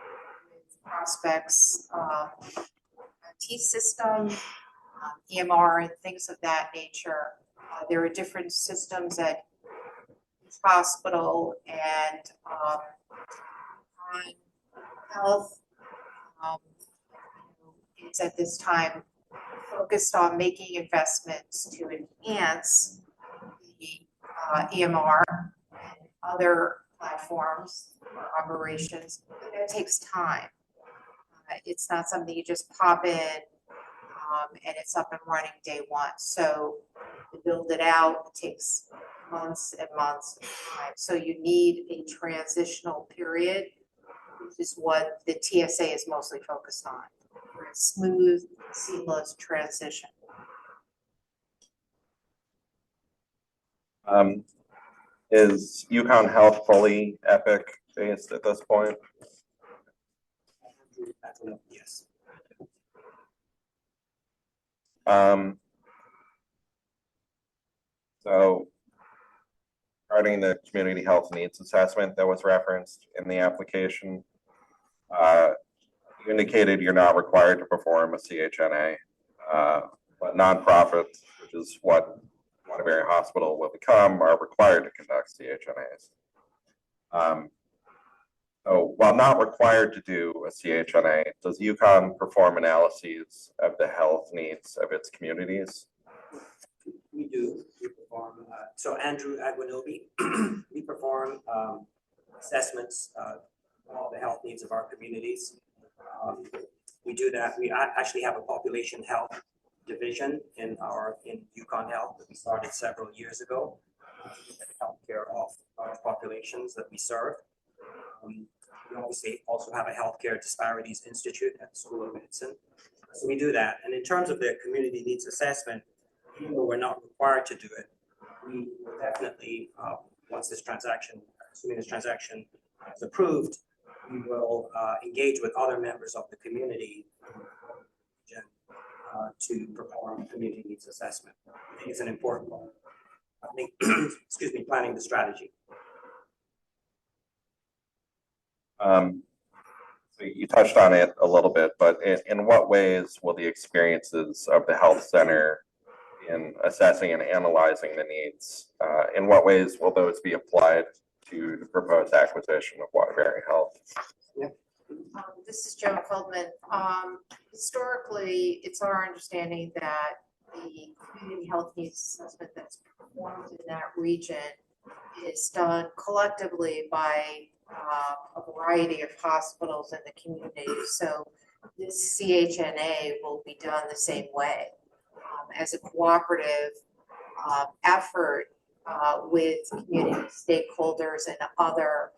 prospects, T system, EMR, and things of that nature. There are different systems at each hospital, and health is at this time focused on making investments to enhance the EMR and other platforms or operations. It takes time. It's not something you just pop in and it's up and running day one. So to build it out takes months and months of time. So you need a transitional period, which is what the TSA is mostly focused on, for a smooth, seamless transition. Is UConn Health fully Epic based at this point? Yes. So regarding the community health needs assessment that was referenced in the application, you indicated you're not required to perform a CHNA, but nonprofits, which is what Waterbury Hospital will become, are required to conduct CHNAs. So while not required to do a CHNA, does UConn perform analyses of the health needs of its communities? We do. We perform, so Andrew Aguinobi, we perform assessments of all the health needs of our communities. We do that. We actually have a population health division in UConn Health that we started several years ago. Healthcare of our populations that we serve. We obviously also have a healthcare disparities institute at the School of Medicine. So we do that. And in terms of the community needs assessment, even though we're not required to do it, we will definitely, once this transaction, assuming this transaction is approved, we will engage with other members of the community to perform community needs assessment. I think it's an important one. I think, excuse me, planning the strategy. So you touched on it a little bit, but in what ways will the experiences of the health center in assessing and analyzing the needs, in what ways will those be applied to the proposed acquisition of Waterbury Health? This is Joan Feldman. Historically, it's our understanding that the community health needs assessment that's performed in that region is done collectively by a variety of hospitals in the community. So this CHNA will be done the same way as a cooperative effort with community stakeholders and other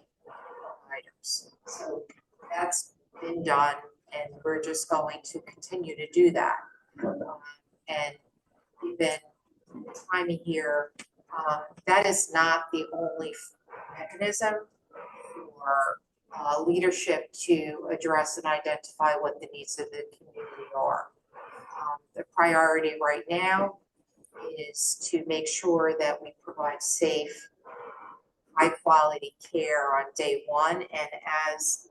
items. So that's been done, and we're just going to continue to do that. And even timing here, that is not the only mechanism for leadership to address and identify what the needs of the community are. The priority right now is to make sure that we provide safe, high quality care on day one. And as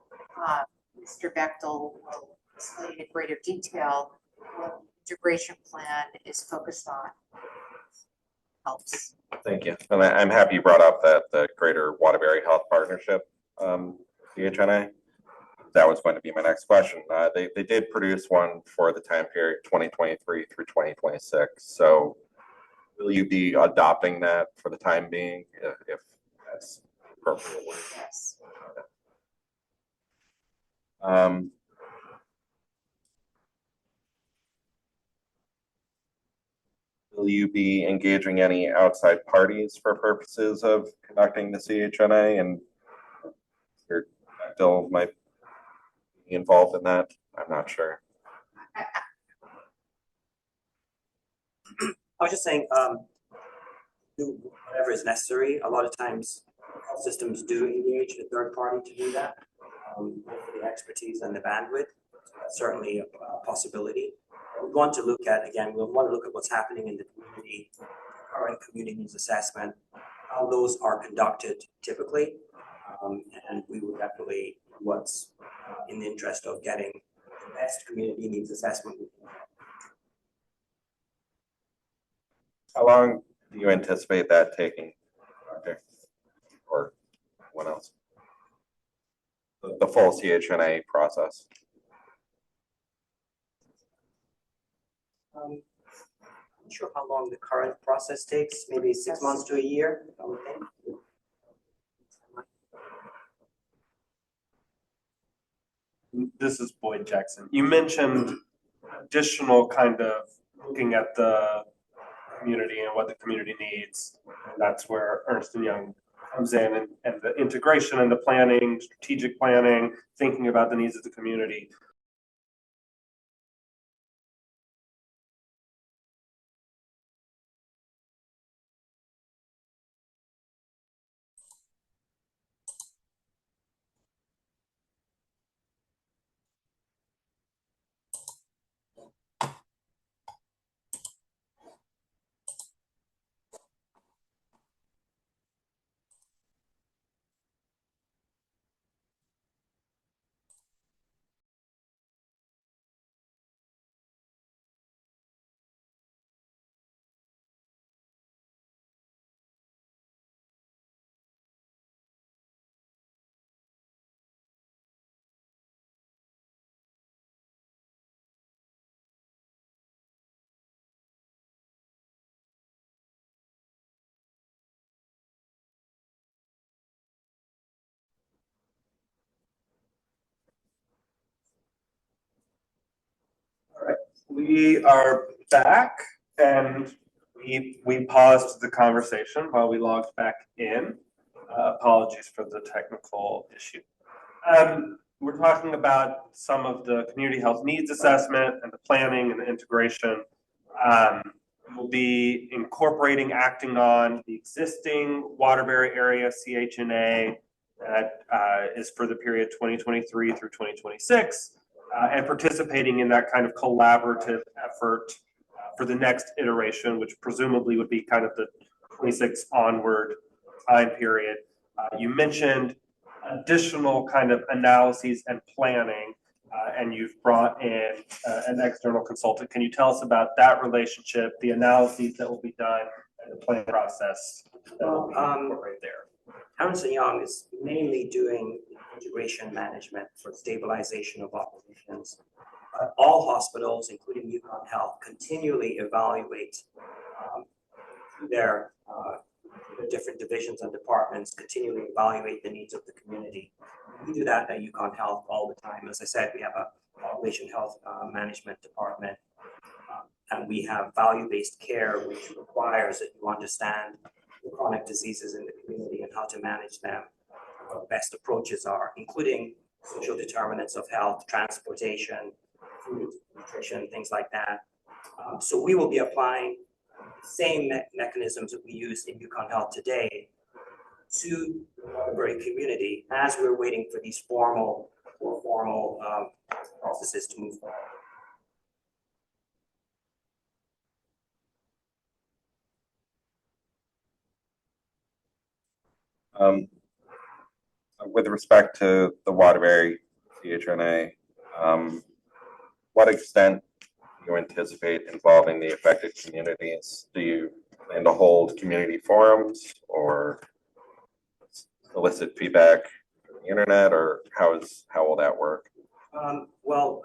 Mr. Bechtel will explain in greater detail, what the integration plan is focused on helps. Thank you. And I'm happy you brought up that the Greater Waterbury Health Partnership, CHNA. That was going to be my next question. They did produce one for the time period 2023 through 2026. So will you be adopting that for the time being, if that's appropriate? Yes. Will you be engaging any outside parties for purposes of conducting the CHNA, and your Bill might be involved in that? I'm not sure. I was just saying, do whatever is necessary. A lot of times, health systems do engage a third party to do that, for the expertise and the bandwidth. That's certainly a possibility. We want to look at, again, we want to look at what's happening in the community, current community needs assessment, how those are conducted typically, and we would definitely what's in the interest of getting the best community needs assessment. How long do you anticipate that taking? Okay. Or what else? The full CHNA process. I'm not sure how long the current process takes, maybe 6 months to a year, I would think. This is Boyd Jackson. You mentioned additional kind of looking at the community and what the community needs. And that's where Ernst & Young comes in and the integration and the planning, strategic planning, thinking about the needs of the community. We are back and we paused the conversation while we logged back in. Apologies for the technical issue. We're talking about some of the community health needs assessment and the planning and the integration. We'll be incorporating, acting on the existing Waterbury area CHNA that is for the period 2023 through 2026. And participating in that kind of collaborative effort for the next iteration, which presumably would be kind of the 26 onward time period. You mentioned additional kind of analyses and planning, and you've brought in an external consultant. Can you tell us about that relationship, the analyses that will be done, and the planning process that will be incorporated there? Ernst & Young is mainly doing integration management for stabilization of operations. All hospitals, including UCONN Health, continually evaluate their different divisions and departments, continually evaluate the needs of the community. We do that at UCONN Health all the time. As I said, we have a population health management department, and we have value-based care, which requires that you understand the chronic diseases in the community and how to manage them, what best approaches are, including social determinants of health, transportation, food, nutrition, things like that. So we will be applying the same mechanisms that we use in UCONN Health today to the Waterbury community as we're waiting for these formal processes to move forward. With respect to the Waterbury CHNA, what extent do you anticipate involving the affected communities? Do you plan to hold community forums or solicit feedback from the internet, or how will that work? Well,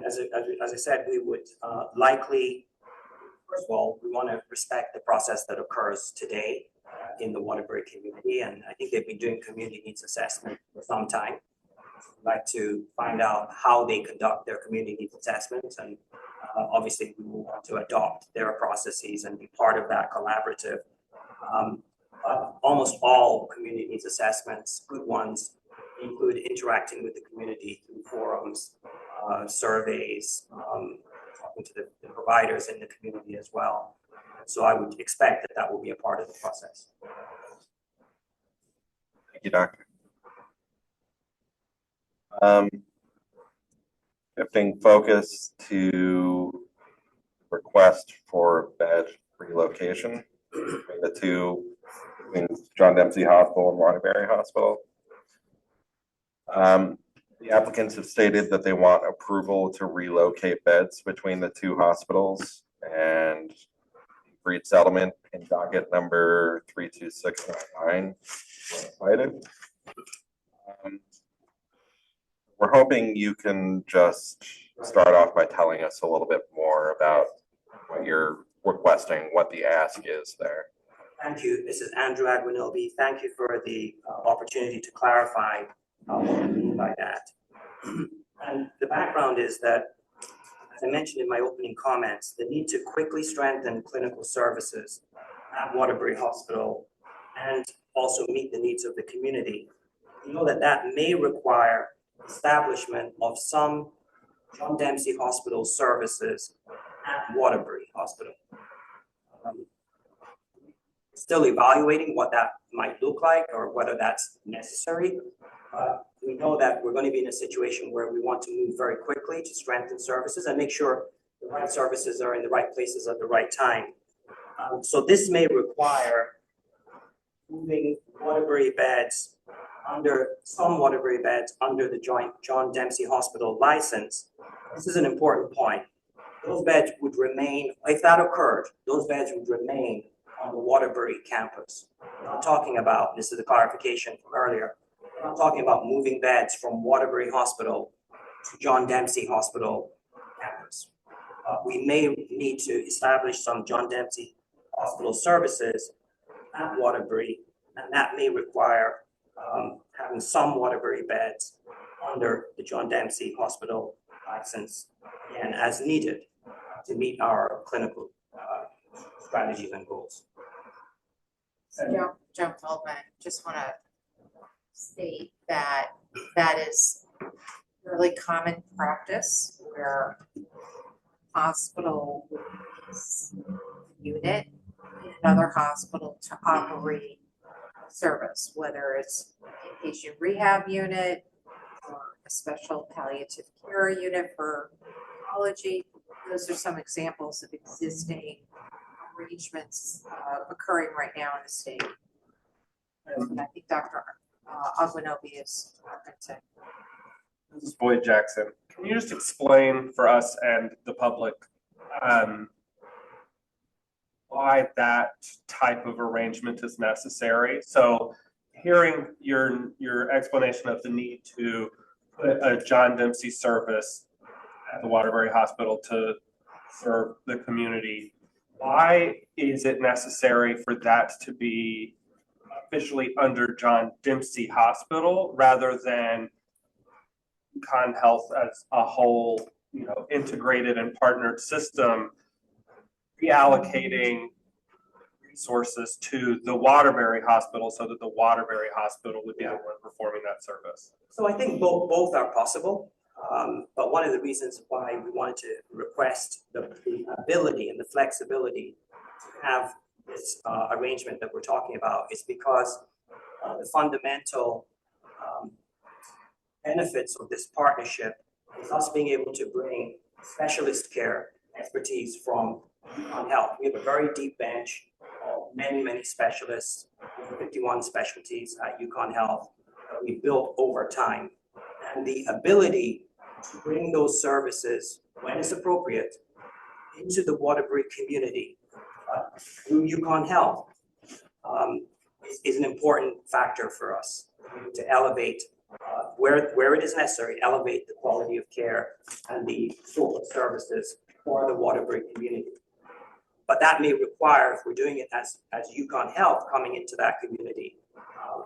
as I said, we would likely, first of all, we want to respect the process that occurs today in the Waterbury community, and I think they've been doing community needs assessment for some time. We'd like to find out how they conduct their community needs assessments, and obviously we will want to adopt their processes and be part of that collaborative. Almost all community needs assessments, good ones, include interacting with the community through forums, surveys, talking to the providers in the community as well. So I would expect that that will be a part of the process. Thank you, Doctor. Shifting focus to request for bed relocation between the two, between John Dempsey Hospital and Waterbury Hospital. The applicants have stated that they want approval to relocate beds between the two hospitals, and agreed settlement in docket number 32699 cited. We're hoping you can just start off by telling us a little bit more about what you're requesting, what the ask is there. Thank you. This is Andrew Aguinaldi. Thank you for the opportunity to clarify what I mean by that. And the background is that, as I mentioned in my opening comments, the need to quickly strengthen clinical services at Waterbury Hospital and also meet the needs of the community. We know that that may require establishment of some John Dempsey Hospital services at Waterbury Hospital. Still evaluating what that might look like or whether that's necessary. We know that we're going to be in a situation where we want to move very quickly to strengthen services and make sure the right services are in the right places at the right time. So this may require moving Waterbury beds some Waterbury beds under the John Dempsey Hospital license. This is an important point. Those beds would remain, if that occurred, those beds would remain on the Waterbury campus. We're not talking about, this is a clarification from earlier, we're not talking about moving beds from Waterbury Hospital to John Dempsey Hospital campus. We may need to establish some John Dempsey Hospital services at Waterbury, and that may require having some Waterbury beds under the John Dempsey Hospital license, and as needed to meet our clinical strategies and goals. Joan Feldman, just want to state that that is really common practice where hospital unit in another hospital to operate service, whether it's inpatient rehab unit or a special palliative care unit for oncology. Those are some examples of existing arrangements occurring right now in the state. And I think Dr. Aguinaldi is going to. This is Boyd Jackson. Can you just explain for us and the public why that type of arrangement is necessary? So hearing your explanation of the need to put a John Dempsey service at the Waterbury Hospital to serve the community, why is it necessary for that to be officially under John Dempsey Hospital rather than UCONN Health as a whole, integrated and partnered system, reallocating resources to the Waterbury Hospital so that the Waterbury Hospital would be the one performing that service? So I think both are possible, but one of the reasons why we wanted to request the ability and the flexibility to have this arrangement that we're talking about is because the fundamental benefits of this partnership is us being able to bring specialist care expertise from UCONN Health. We have a very deep bench of many specialists, over 51 specialties at UCONN Health that we built over time. And the ability to bring those services, when it's appropriate, into the Waterbury community through UCONN Health is an important factor for us to elevate where it is necessary, elevate the quality of care and the sort of services for the Waterbury community. But that may require, if we're doing it as UCONN Health coming into that community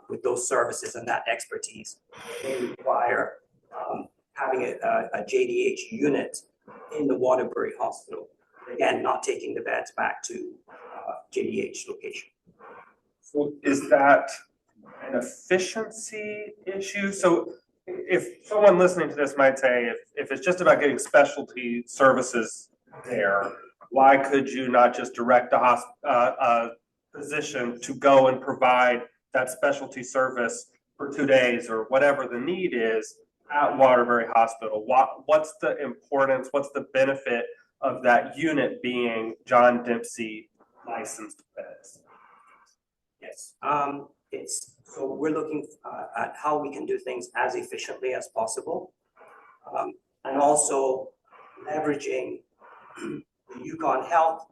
with those services and that expertise, may require having a JDH unit in the Waterbury Hospital. Again, not taking the beds back to JDH location. So is that an efficiency issue? So if someone listening to this might say, if it's just about getting specialty services there, why could you not just direct a physician to go and provide that specialty service for 2 days or whatever the need is at Waterbury Hospital? What's the importance, what's the benefit of that unit being John Dempsey licensed beds? Yes, so we're looking at how we can do things as efficiently as possible. And also leveraging the UCONN Health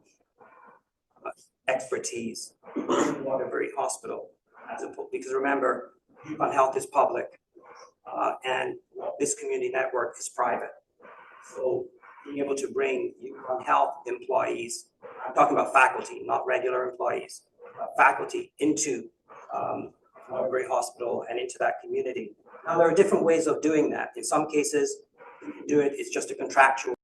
expertise in Waterbury Hospital, because remember, UCONN Health is public, and this community network is private. So being able to bring UCONN Health employees, I'm talking about faculty, not regular employees, faculty into Waterbury Hospital and into that community. Now, there are different ways of doing that. In some cases, you can do it, it's just a contractual.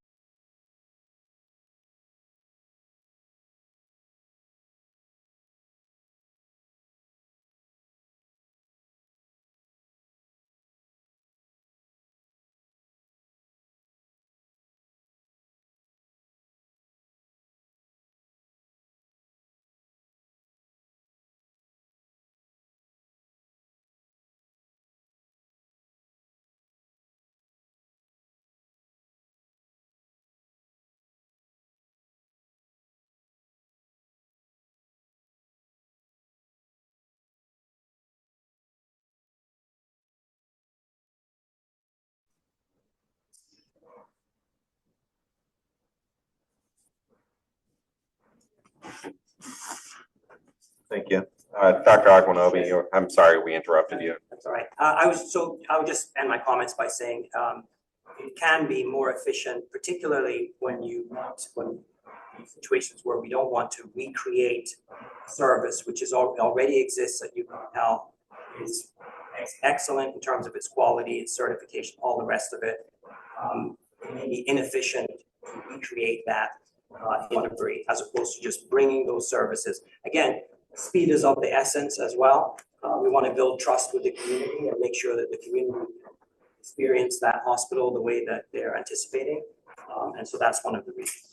Thank you. Dr. Agwanobi, I'm sorry we interrupted you. That's all right. I would just end my comments by saying it can be more efficient, particularly when situations where we don't want to recreate service, which is already exists at UConn Health, is excellent in terms of its quality, its certification, all the rest of it. It may be inefficient to recreate that in Waterbury, as opposed to just bringing those services. Again, speed is of the essence as well. We want to build trust with the community and make sure that the community experience that hospital the way that they're anticipating. And so that's one of the reasons.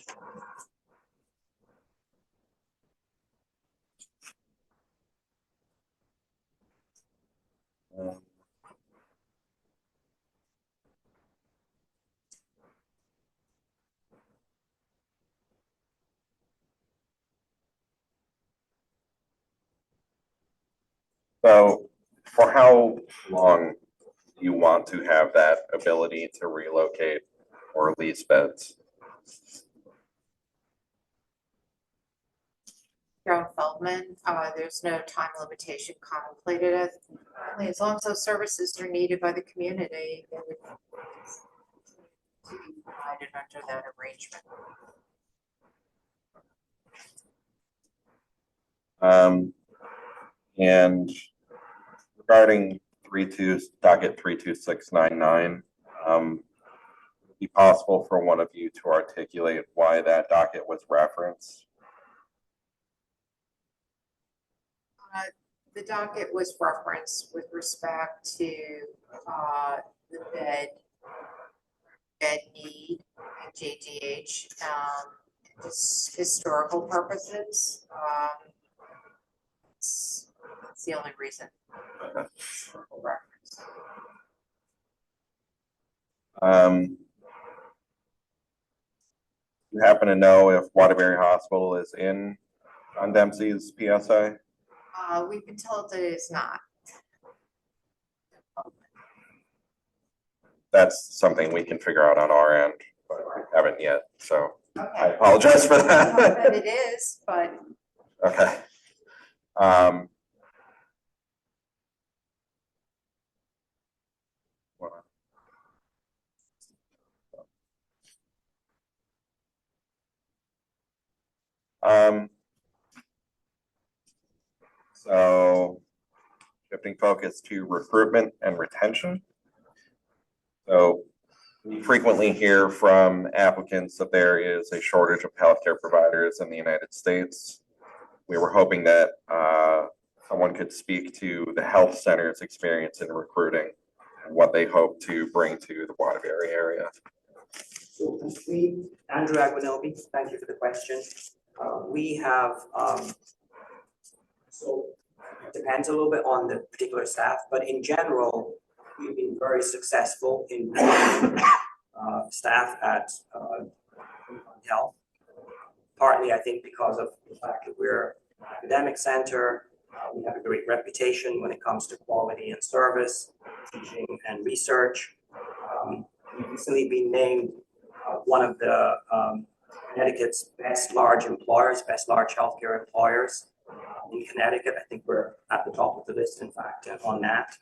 So for how long do you want to have that ability to relocate or lease beds? Joan Feldman, there's no time limitation contemplated. As long as those services are needed by the community, they would to be provided under that arrangement. And regarding docket 32699, would it be possible for one of you to articulate why that docket was referenced? The docket was referenced with respect to the bed need at JGH, just historical purposes. It's the only reason. Reference. You happen to know if Waterbury Hospital is in on Dempsey's PSA? We've been told that it is not. That's something we can figure out on our end, but we haven't yet. So Okay. I apologize for that. I know that it is, but Okay. So shifting focus to recruitment and retention. So we frequently hear from applicants that there is a shortage of healthcare providers in the United States. We were hoping that someone could speak to the health center's experience in recruiting and what they hope to bring to the Waterbury area. So Andrew Aguinaldi, thank you for the question. We have, so it depends a little bit on the particular staff, but in general, we've been very successful in staff at health. Partly, I think, because of the fact that we're an academic center. We have a great reputation when it comes to quality and service, teaching and research. We've recently been named one of the Connecticut's best large employers, best large healthcare employers in Connecticut. I think we're at the top of the list, in fact, on that.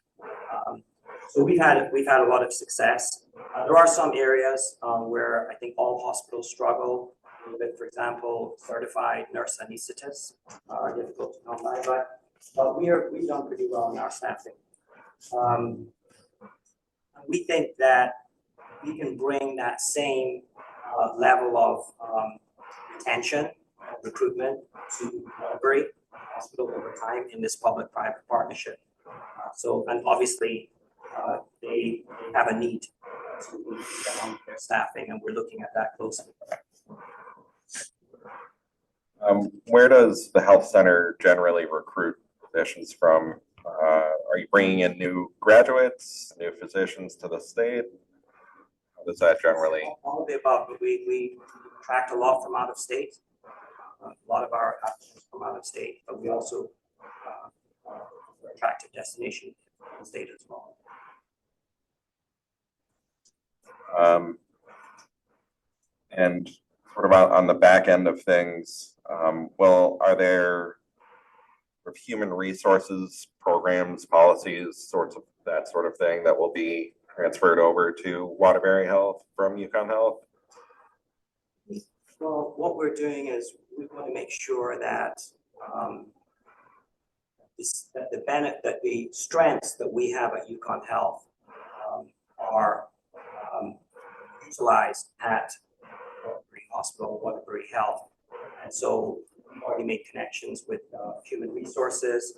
So we've had a lot of success. There are some areas where I think all hospitals struggle. For example, certified nurse anesthetists are difficult to come by, but we've done pretty well in our staffing. We think that we can bring that same level of retention, recruitment to Waterbury Hospital over time in this public-private partnership. And obviously, they have a need to get on their staffing, and we're looking at that closely. Where does the health center generally recruit physicians from? Are you bringing in new graduates, new physicians to the state? How does that generally? All of the above. We attract a lot from out of state. A lot of our applicants from out of state, but we also attract a destination in the state as well. And sort of on the back end of things, are there human resources programs, policies, that sort of thing that will be transferred over to Waterbury Health from UCONN Health? Well, what we're doing is we want to make sure that that the strengths that we have at UCONN Health are utilized at Waterbury Hospital, Waterbury Health, and so we've already made connections with human resources.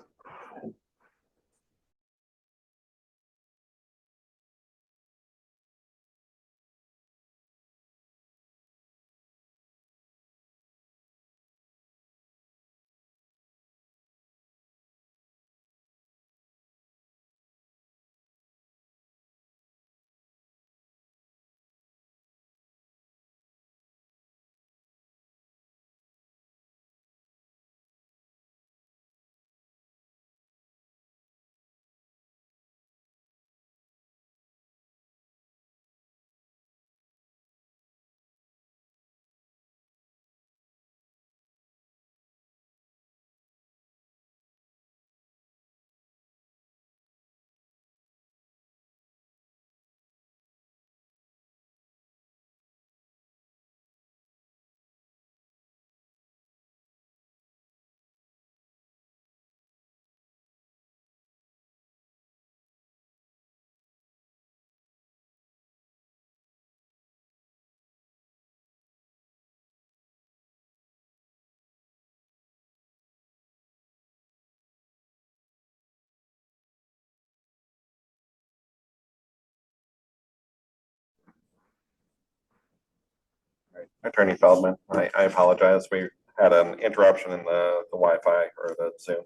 Attorney Feldman, I apologize. We had an interruption in the Wi-Fi or the Zoom.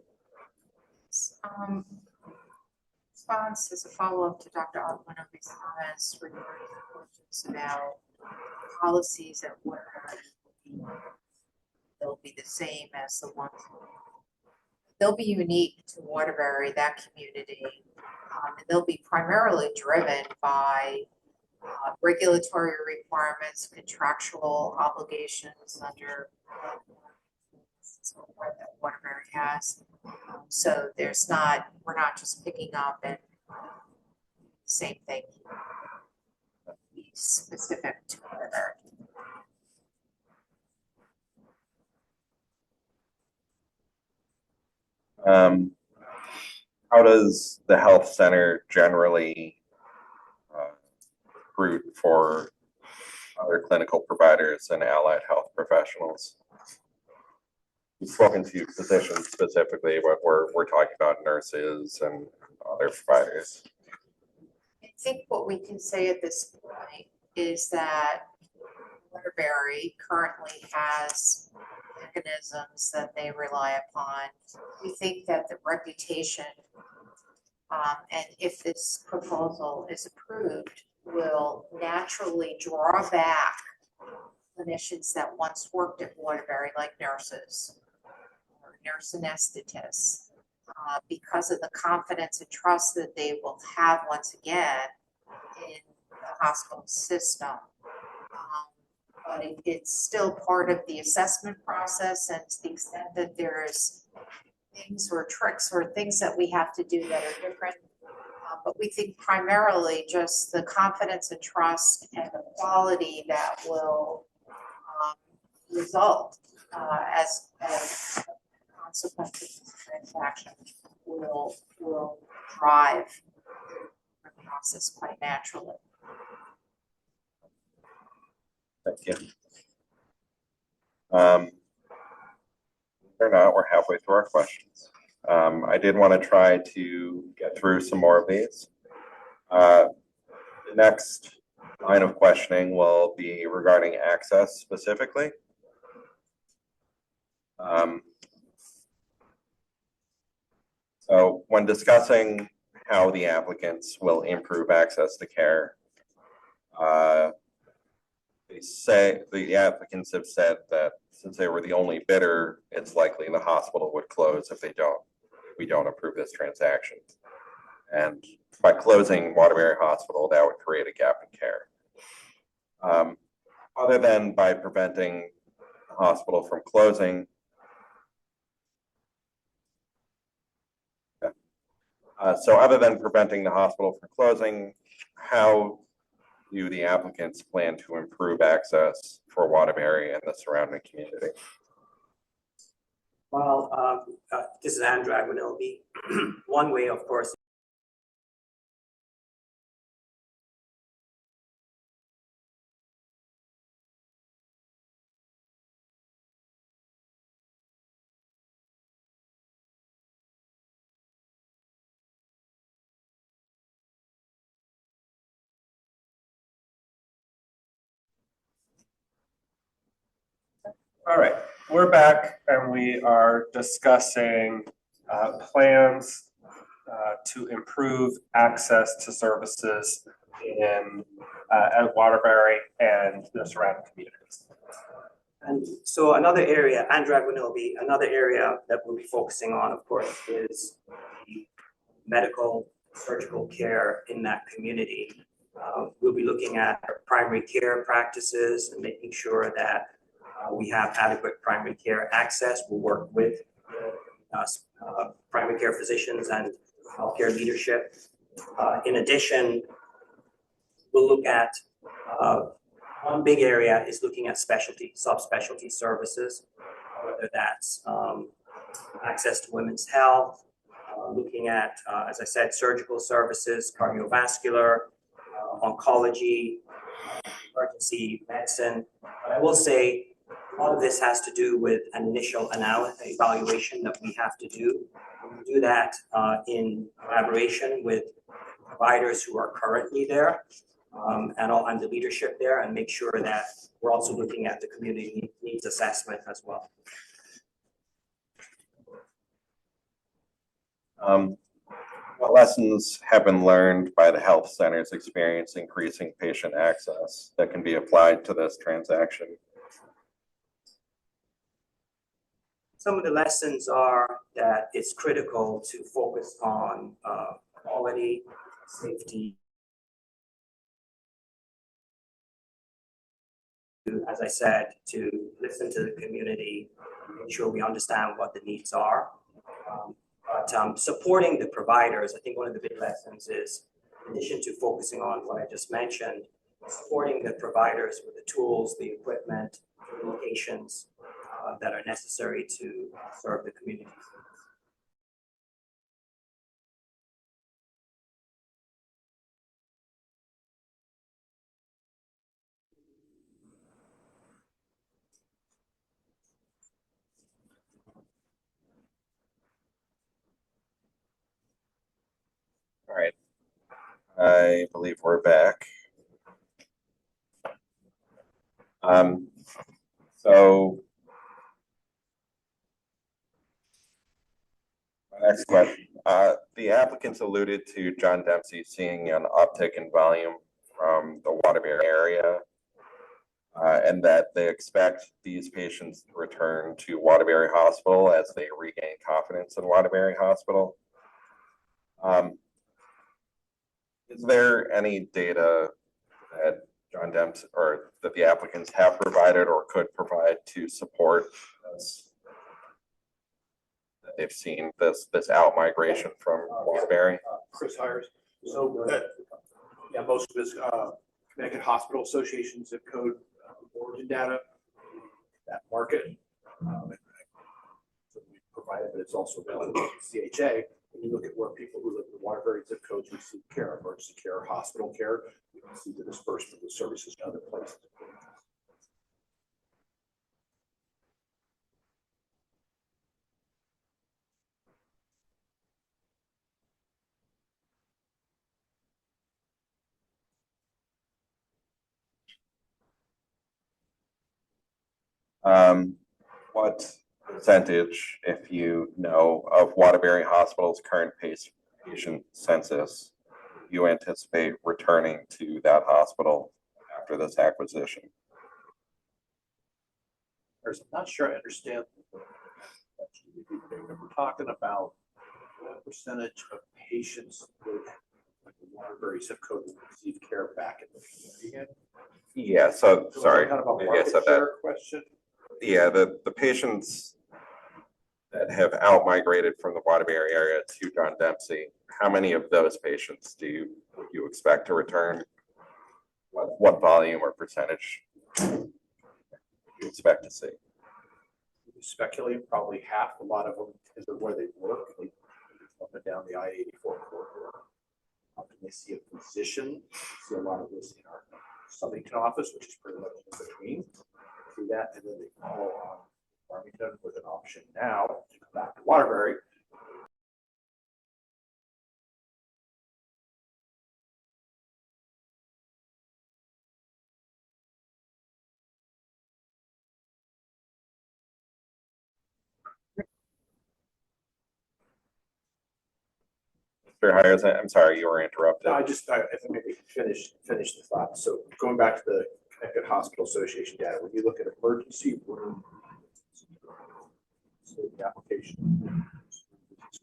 Response as a follow-up to Dr. Aguinaldi's comments regarding questions about policies at Waterbury. They'll be the same as the ones. They'll be unique to Waterbury, that community. And they'll be primarily driven by regulatory requirements, contractual obligations under that Waterbury has. So we're not just picking up and same thing. Be specific to Waterbury. How does the health center generally recruit for other clinical providers and allied health professionals? We've spoken to physicians specifically, but we're talking about nurses and other providers. I think what we can say at this point is that Waterbury currently has mechanisms that they rely upon. We think that the reputation, and if this proposal is approved, will naturally draw back clinicians that once worked at Waterbury, like nurses or nurse anesthetists, because of the confidence and trust that they will have once again in the hospital system. But it's still part of the assessment process, and to the extent that there's things or tricks or things that we have to do that are different. But we think primarily just the confidence and trust and the quality that will result as a consequence of this transaction will drive the process quite naturally. Thank you. Or not, we're halfway through our questions. I did want to try to get through some more of these. The next line of questioning will be regarding access specifically. So when discussing how the applicants will improve access to care, the applicants have said that since they were the only bidder, it's likely the hospital would close if we don't approve this transaction. And by closing Waterbury Hospital, that would create a gap in care. Other than by preventing the hospital from closing, other than preventing the hospital from closing, how do the applicants plan to improve access for Waterbury and the surrounding community? Well, this is Andrag Winilby. One way, of course, All right, we're back and we are discussing plans to improve access to services in at Waterbury and the surrounding communities. and so another area, Andrag Winilby, another area that we'll be focusing on, of course, is the medical surgical care in that community. We'll be looking at primary care practices and making sure that we have adequate primary care access. We'll work with primary care physicians and healthcare leadership. In addition, we'll look at one big area is looking at subspecialty services, whether that's access to women's health, looking at, as I said, surgical services, cardiovascular, oncology, emergency medicine. But I will say, a lot of this has to do with an initial evaluation that we have to do. We do that in collaboration with providers who are currently there and the leadership there, and make sure that we're also looking at the community needs assessment as well. What lessons have been learned by the health center's experience increasing patient access that can be applied to this transaction? Some of the lessons are that it's critical to focus on quality, safety. As I said, to listen to the community, make sure we understand what the needs are. But supporting the providers, I think one of the big lessons is, in addition to focusing on what I just mentioned, supporting the providers with the tools, the equipment, the locations that are necessary to serve the community. All right, I believe we're back. So my next question, the applicants alluded to John Dempsey seeing an uptick in volume from the Waterbury area, and that they expect these patients to return to Waterbury Hospital as they regain confidence in Waterbury Hospital. Is there any data that John Dempsey or that the applicants have provided or could provide to support this? That they've seen this out migration from Waterbury? Chris Hires. So, yeah, most of his Connecticut Hospital Association zip code origin data, that market. So we provide it, but it's also available to CHA. When you look at where people who live in Waterbury zip codes receive care, emergency care, hospital care, you can see the disbursement of the services to other places. What percentage, if you know, of Waterbury Hospital's current patient census you anticipate returning to that hospital after this acquisition? I'm not sure I understand. We're talking about what percentage of patients with like the Waterbury zip code will receive care back in the community again? Yeah, so sorry, Kind of a maybe I market said that. share question. Yeah, the patients that have out-migrated from the Waterbury area to John Dempsey, how many of those patients would you expect to return? What volume or percentage do you expect to see? We speculate probably half. A lot of them is where they work. They up and down the I-84 corridor. Often they see a physician. See a lot of this in our Subington office, which is pretty much in between. See that, and then they follow on Farmington with an option now to come back to Waterbury. Mr. Hires, I'm sorry, you were interrupted. I think maybe finish the thought. So going back to the Connecticut Hospital Association data, when you look at emergency room, so the application,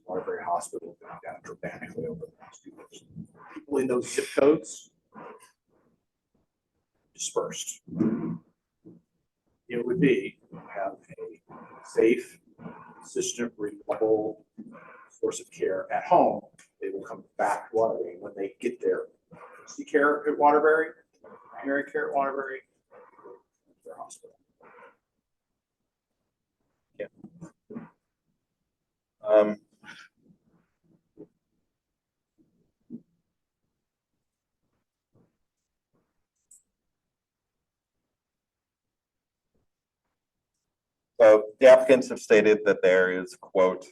Waterbury Hospital going down dramatically over the last 2 years. People in those zip codes dispersed. It would be have a safe, consistent, reliable source of care at home. They will come back to Waterbury when they get their emergency care at Waterbury, primary care at Waterbury, their hospital. Yeah. So the applicants have stated that there is, quote,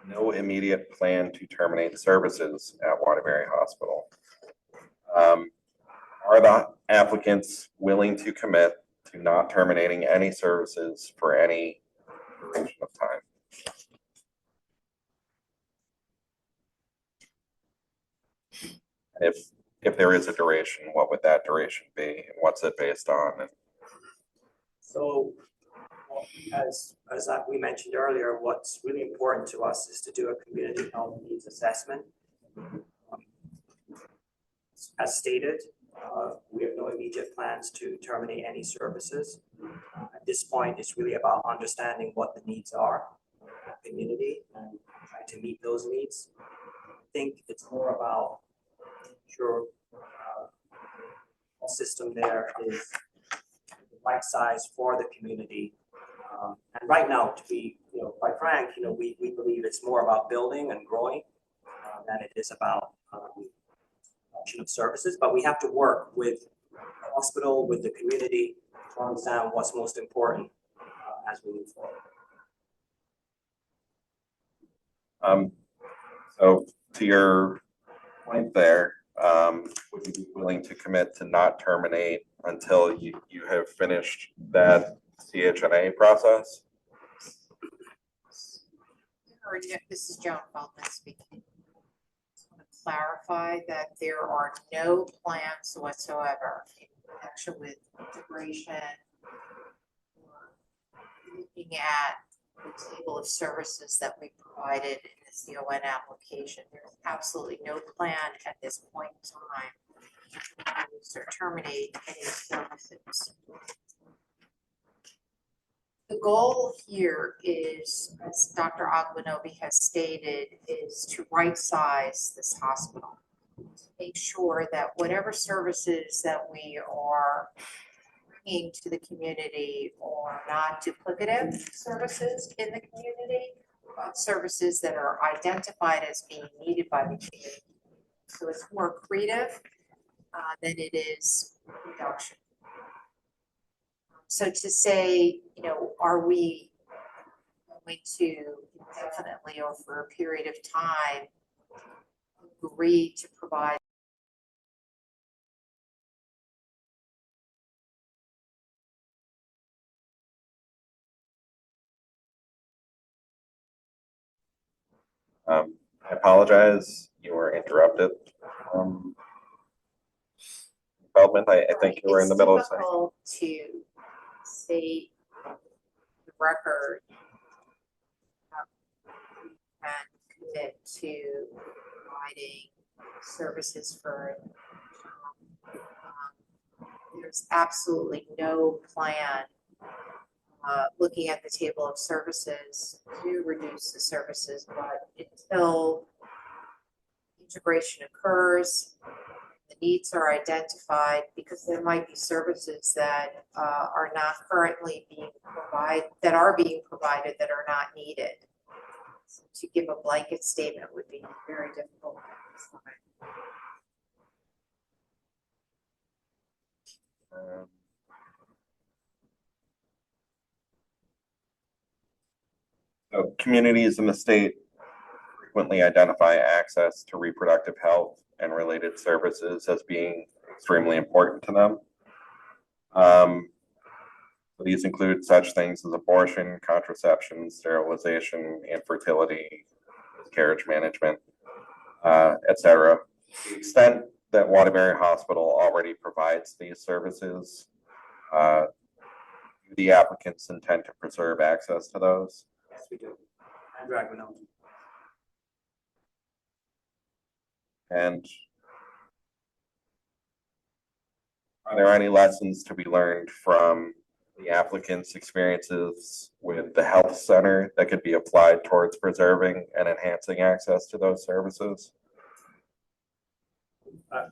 no immediate plan to terminate services at Waterbury Hospital. Are the applicants willing to commit to not terminating any services for any duration of time? If there is a duration, what would that duration be, and what's it based on? So, as we mentioned earlier, what's really important to us is to do a community health needs assessment. As stated, we have no immediate plans to terminate any services. At this point, it's really about understanding what the needs are in the community and trying to meet those needs. I think it's more about sure the system there is the right size for the community. And right now, to be quite frank, we believe it's more about building and growing than it is about option of services. But we have to work with the hospital, with the community to understand what's most important as we move forward. So to your point there, would you be willing to commit to not terminate until you have finished that CHNA process? This is Joan Feldman speaking. Just want to clarify that there are no plans whatsoever in connection with integration or looking at the table of services that we provided in the CON application. There's absolutely no plan at this point in time to terminate any services. The goal here is, as Dr. Aguinobi has stated, is to right-size this hospital. To make sure that whatever services that we are bringing to the community are not duplicative services in the community, but services that are identified as being needed by the community. So it's more creative than it is reduction. So to say, you know, are we going to definitely over a period of time agree to provide I apologize, you were interrupted. Feldman, I think you were in the middle of saying. It's difficult to state the record and commit to providing services for there's absolutely no plan looking at the table of services to reduce the services, but until integration occurs, the needs are identified, because there might be services that are not currently being provided, that are being provided that are not needed. So to give a blanket statement would be very difficult at this time. So communities in the state frequently identify access to reproductive health and related services as being extremely important to them. These include such things as abortion, contraception, sterilization, infertility, miscarriage management, etc. To the extent that Waterbury Hospital already provides these services, do the applicants intend to preserve access to those? Yes, we do. Andrew Aguinobi. And are there any lessons to be learned from the applicant's experiences with the health center that could be applied towards preserving and enhancing access to those services?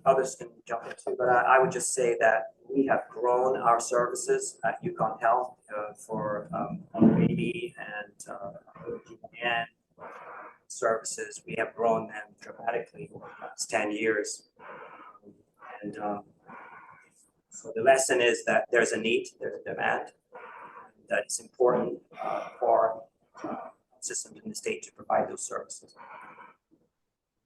Others can jump in too, but I would just say that we have grown our services at UCONN Health for baby and OGN services. We have grown them dramatically over the last 10 years. And so the lesson is that there's a need, there's a demand, that it's important for systems in the state to provide those services.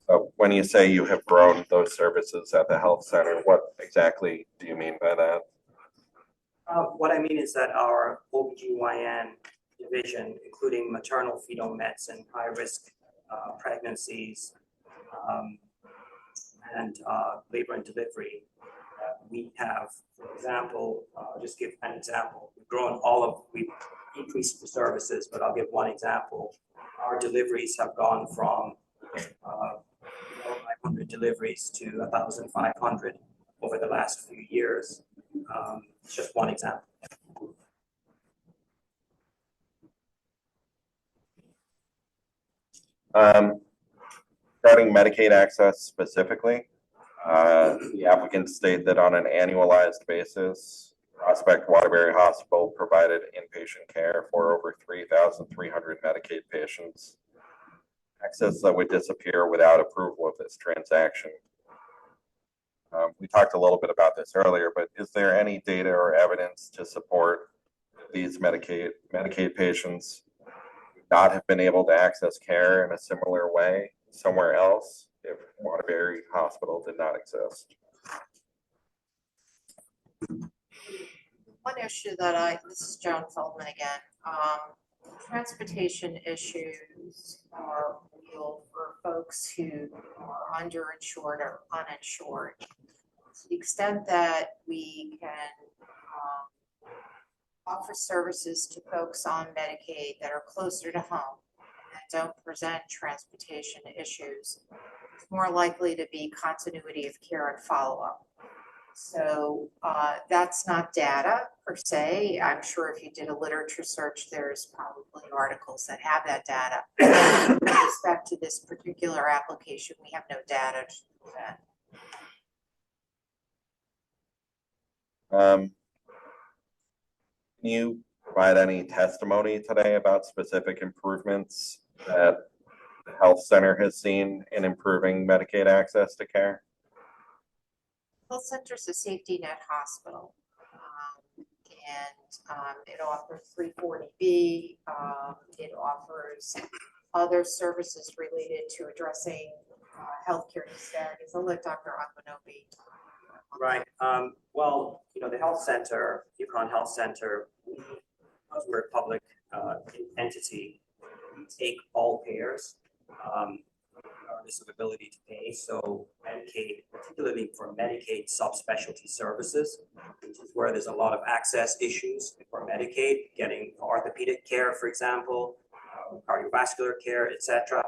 So when you say you have grown those services at the health center, what exactly do you mean by that? What I mean is that our OBGYN division, including maternal fetal medicine, high-risk pregnancies, and labor and delivery, we have, for example, just give an example. We've increased the services, but I'll give one example. Our deliveries have gone from 500 deliveries to 1,500 over the last few years. It's just one example. Regarding Medicaid access specifically, the applicants state that on an annualized basis, Prospect Waterbury Hospital provided inpatient care for over 3,300 Medicaid patients. Access that would disappear without approval of this transaction. We talked a little bit about this earlier, but is there any data or evidence to support these Medicaid patients not have been able to access care in a similar way somewhere else if Waterbury Hospital did not exist. One issue this is Joan Feldman again, transportation issues are real for folks who are underinsured or uninsured. To the extent that we can offer services to folks on Medicaid that are closer to home and don't present transportation issues, it's more likely to be continuity of care and follow-up. So that's not data per se. I'm sure if you did a literature search, there's probably articles that have that data. With respect to this particular application, we have no data to present. Can you provide any testimony today about specific improvements that the health center has seen in improving Medicaid access to care? Health Center is a safety net hospital, and it offers 340B. It offers other services related to addressing healthcare disparities. I'll let Dr. Aquinobi. Right. Well, the health center, UCONN Health Center, because we're a public entity, we take all payers, regardless of ability to pay. So Medicaid, particularly for Medicaid subspecialty services, which is where there's a lot of access issues for Medicaid, getting orthopedic care, for example, cardiovascular care, etc.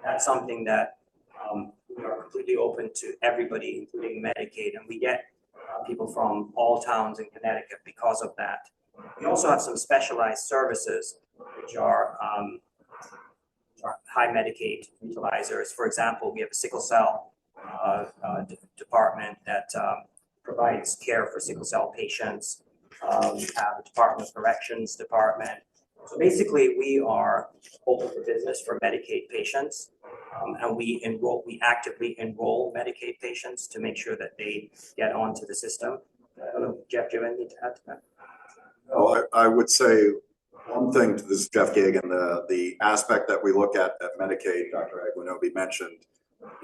That's something that we are completely open to everybody, including Medicaid, and we get people from all towns in Connecticut because of that. We also have some specialized services, which are high Medicaid utilizers. For example, we have a sickle cell department that provides care for sickle cell patients. We have a Department of Corrections department. So basically, we are open for business for Medicaid patients, and we actively enroll Medicaid patients to make sure that they get onto the system. I don't know, Jeff, do you have anything to add to that? No, I would say one thing to this, Jeff Gagan, the aspect that we look at Medicaid, Dr. Aquinobi mentioned,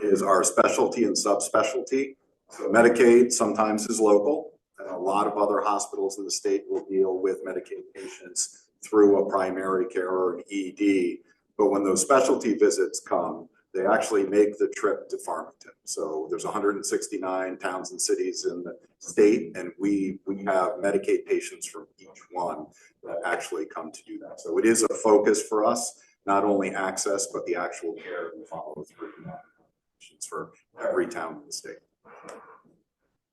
is our specialty and subspecialty. So Medicaid sometimes is local, and a lot of other hospitals in the state will deal with Medicaid patients through a primary care or an ED. But when those specialty visits come, they actually make the trip to Farmington. So there's 169 towns and cities in the state, and we have Medicaid patients from each one that actually come to do that. So it is a focus for us, not only access, but the actual care and follow through for every town in the state.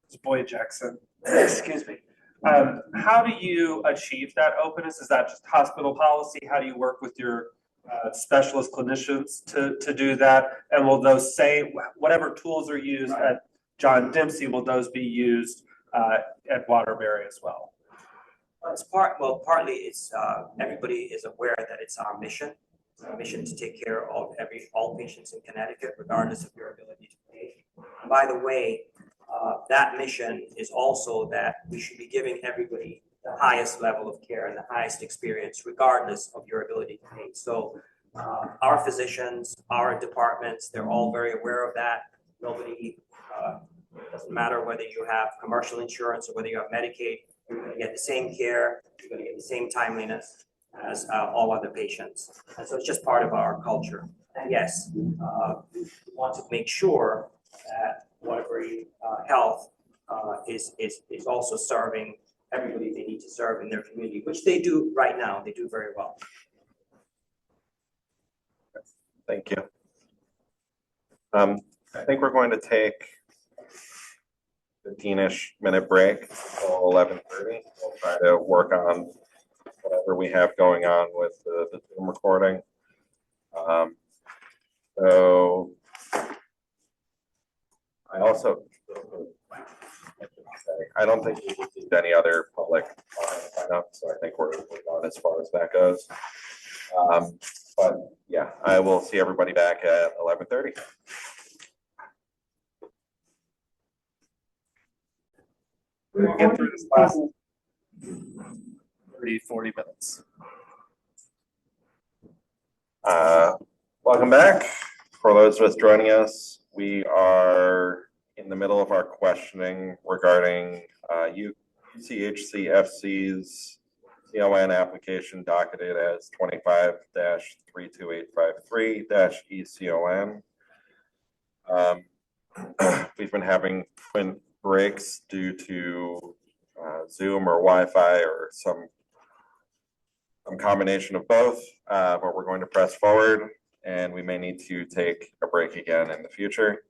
It's Boyd Jackson. Excuse me. How do you achieve that openness? Is that just hospital policy? How do you work with your specialist clinicians to do that? And will those whatever tools are used at John Dempsey, will those be used at Waterbury as well? Partly it's everybody is aware that it's our mission. It's our mission to take care of all patients in Connecticut, regardless of your ability to pay. And by the way, that mission is also that we should be giving everybody the highest level of care and the highest experience, regardless of your ability to pay. So our physicians, our departments, they're all very aware of that. Nobody, doesn't matter whether you have commercial insurance or whether you have Medicaid, you're going to get the same care, you're going to get the same timeliness as all other patients. And so it's just part of our culture. And yes, we want to make sure that Waterbury Health is also serving everybody they need to serve in their community, which they do right now. They do very well. Thank you. I think we're going to take a 15-ish minute break until 11:30. We'll try to work on whatever we have going on with the Zoom recording. So I don't think we received any other public sign-up, so I think we're on as far as that goes. But yeah, I will see everybody back at 11:30. We'll get through this last 30-40 minutes. Welcome back. For those of us joining us we are in the middle of our questioning regarding UCHCFC's CON application docketed as 25-32853-ECON. We've been having twin breaks due to Zoom or Wi-Fi or some combination of both, but we're going to press forward, and we may need to take a break again in the future.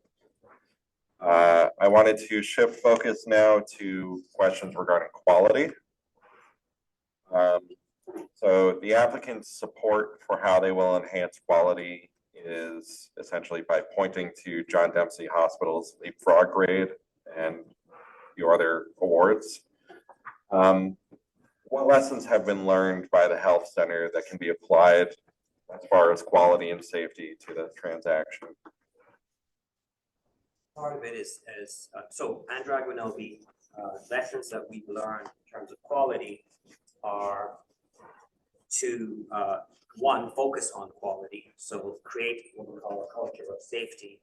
I wanted to shift focus now to questions regarding quality. So the applicant's support for how they will enhance quality is essentially by pointing to John Dempsey Hospital's leapfrog grade and your other awards. What lessons have been learned by the health center that can be applied as far as quality and safety to the transaction? Part of it is so Andrew Aguinobi, lessons that we've learned in terms of quality are to one, focus on quality, so create what we call a culture of safety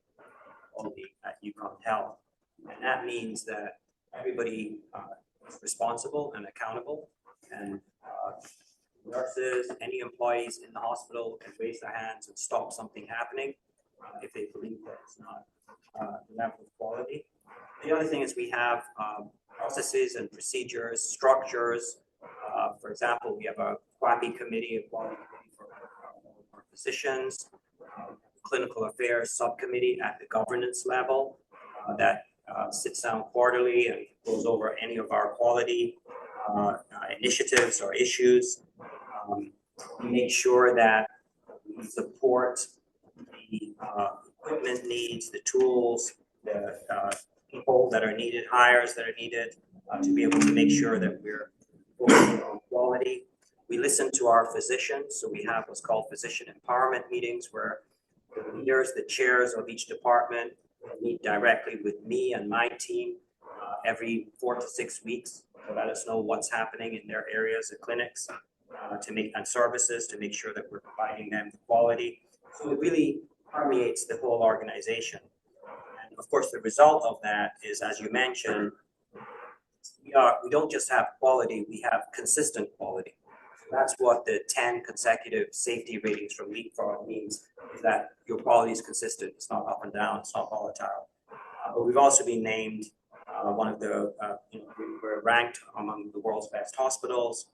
quality at UCONN Health, and that means that everybody is responsible and accountable, and nurses, any employees in the hospital can raise their hands and stop something happening if they believe that it's not the level of quality. The other thing is we have processes and procedures, structures. For example, we have a QAPI committee, a quality committee for our physicians, clinical affairs subcommittee at the governance level that sits down quarterly and goes over any of our quality initiatives or issues. We make sure that we support the equipment needs, the tools, the people that are needed, hires that are needed to be able to make sure that we're focusing on quality. We listen to our physicians, so we have what's called physician empowerment meetings where the leaders, the chairs of each department meet directly with me and my team every 4 to 6 weeks to let us know what's happening in their areas of clinics and services to make sure that we're providing them the quality. So it really permeates the whole organization. And of course, the result of that is, as you mentioned, we don't just have quality, we have consistent quality. So that's what the 10 consecutive safety ratings from Leapfrog means, is that your quality is consistent. It's not up and down, it's not volatile. But we've also been named one of the, we're ranked among the world's best hospitals,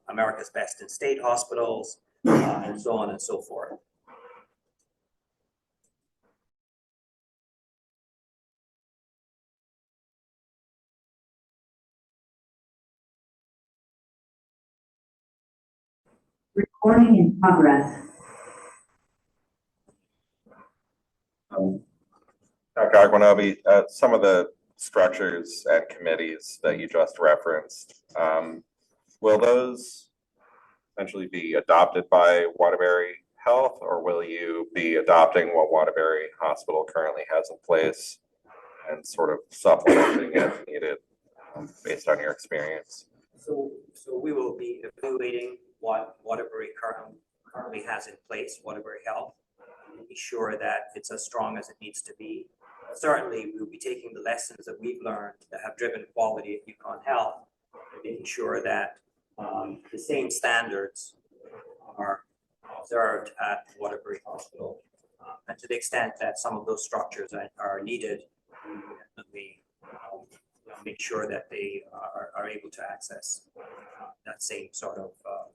America's best in state hospitals, and so on and so forth. Recording in progress. Dr. Aguinobi, some of the structures and committees that you just referenced, will those essentially be adopted by Waterbury Health, or will you be adopting what Waterbury Hospital currently has in place and sort of supplementing as needed based on your experience? So we will be evaluating what Waterbury currently has in place, Waterbury Health, and be sure that it's as strong as it needs to be. Certainly, we'll be taking the lessons that we've learned that have driven quality at UCONN Health and making sure that the same standards are observed at Waterbury Hospital. And to the extent that some of those structures are needed, we will definitely make sure that they are able to access that same sort of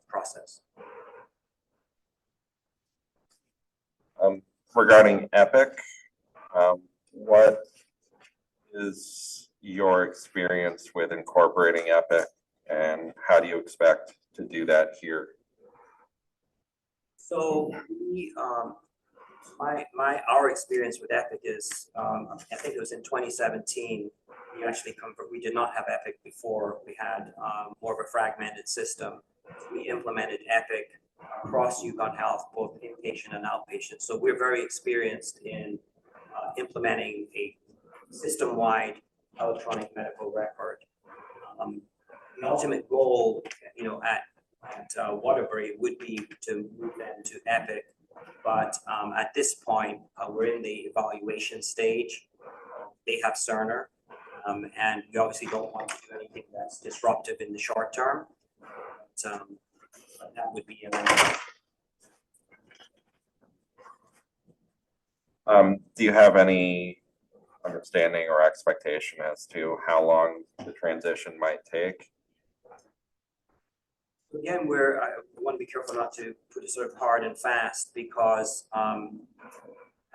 process. Regarding Epic, what is your experience with incorporating Epic, and how do you expect to do that here? So our experience with Epic is, I think it was in 2017. We did not have Epic before. We had more of a fragmented system. We implemented Epic across UCONN Health, both inpatient and outpatient. So we're very experienced in implementing a system-wide electronic medical record. The ultimate goal, at Waterbury would be to move them to Epic But at this point, we're in the evaluation stage. They have Cerner, and we obviously don't want to do anything that's disruptive in the short term. But that would be Do you have any understanding or expectation as to how long the transition might take? Again, I want to be careful not to put it sort of hard and fast because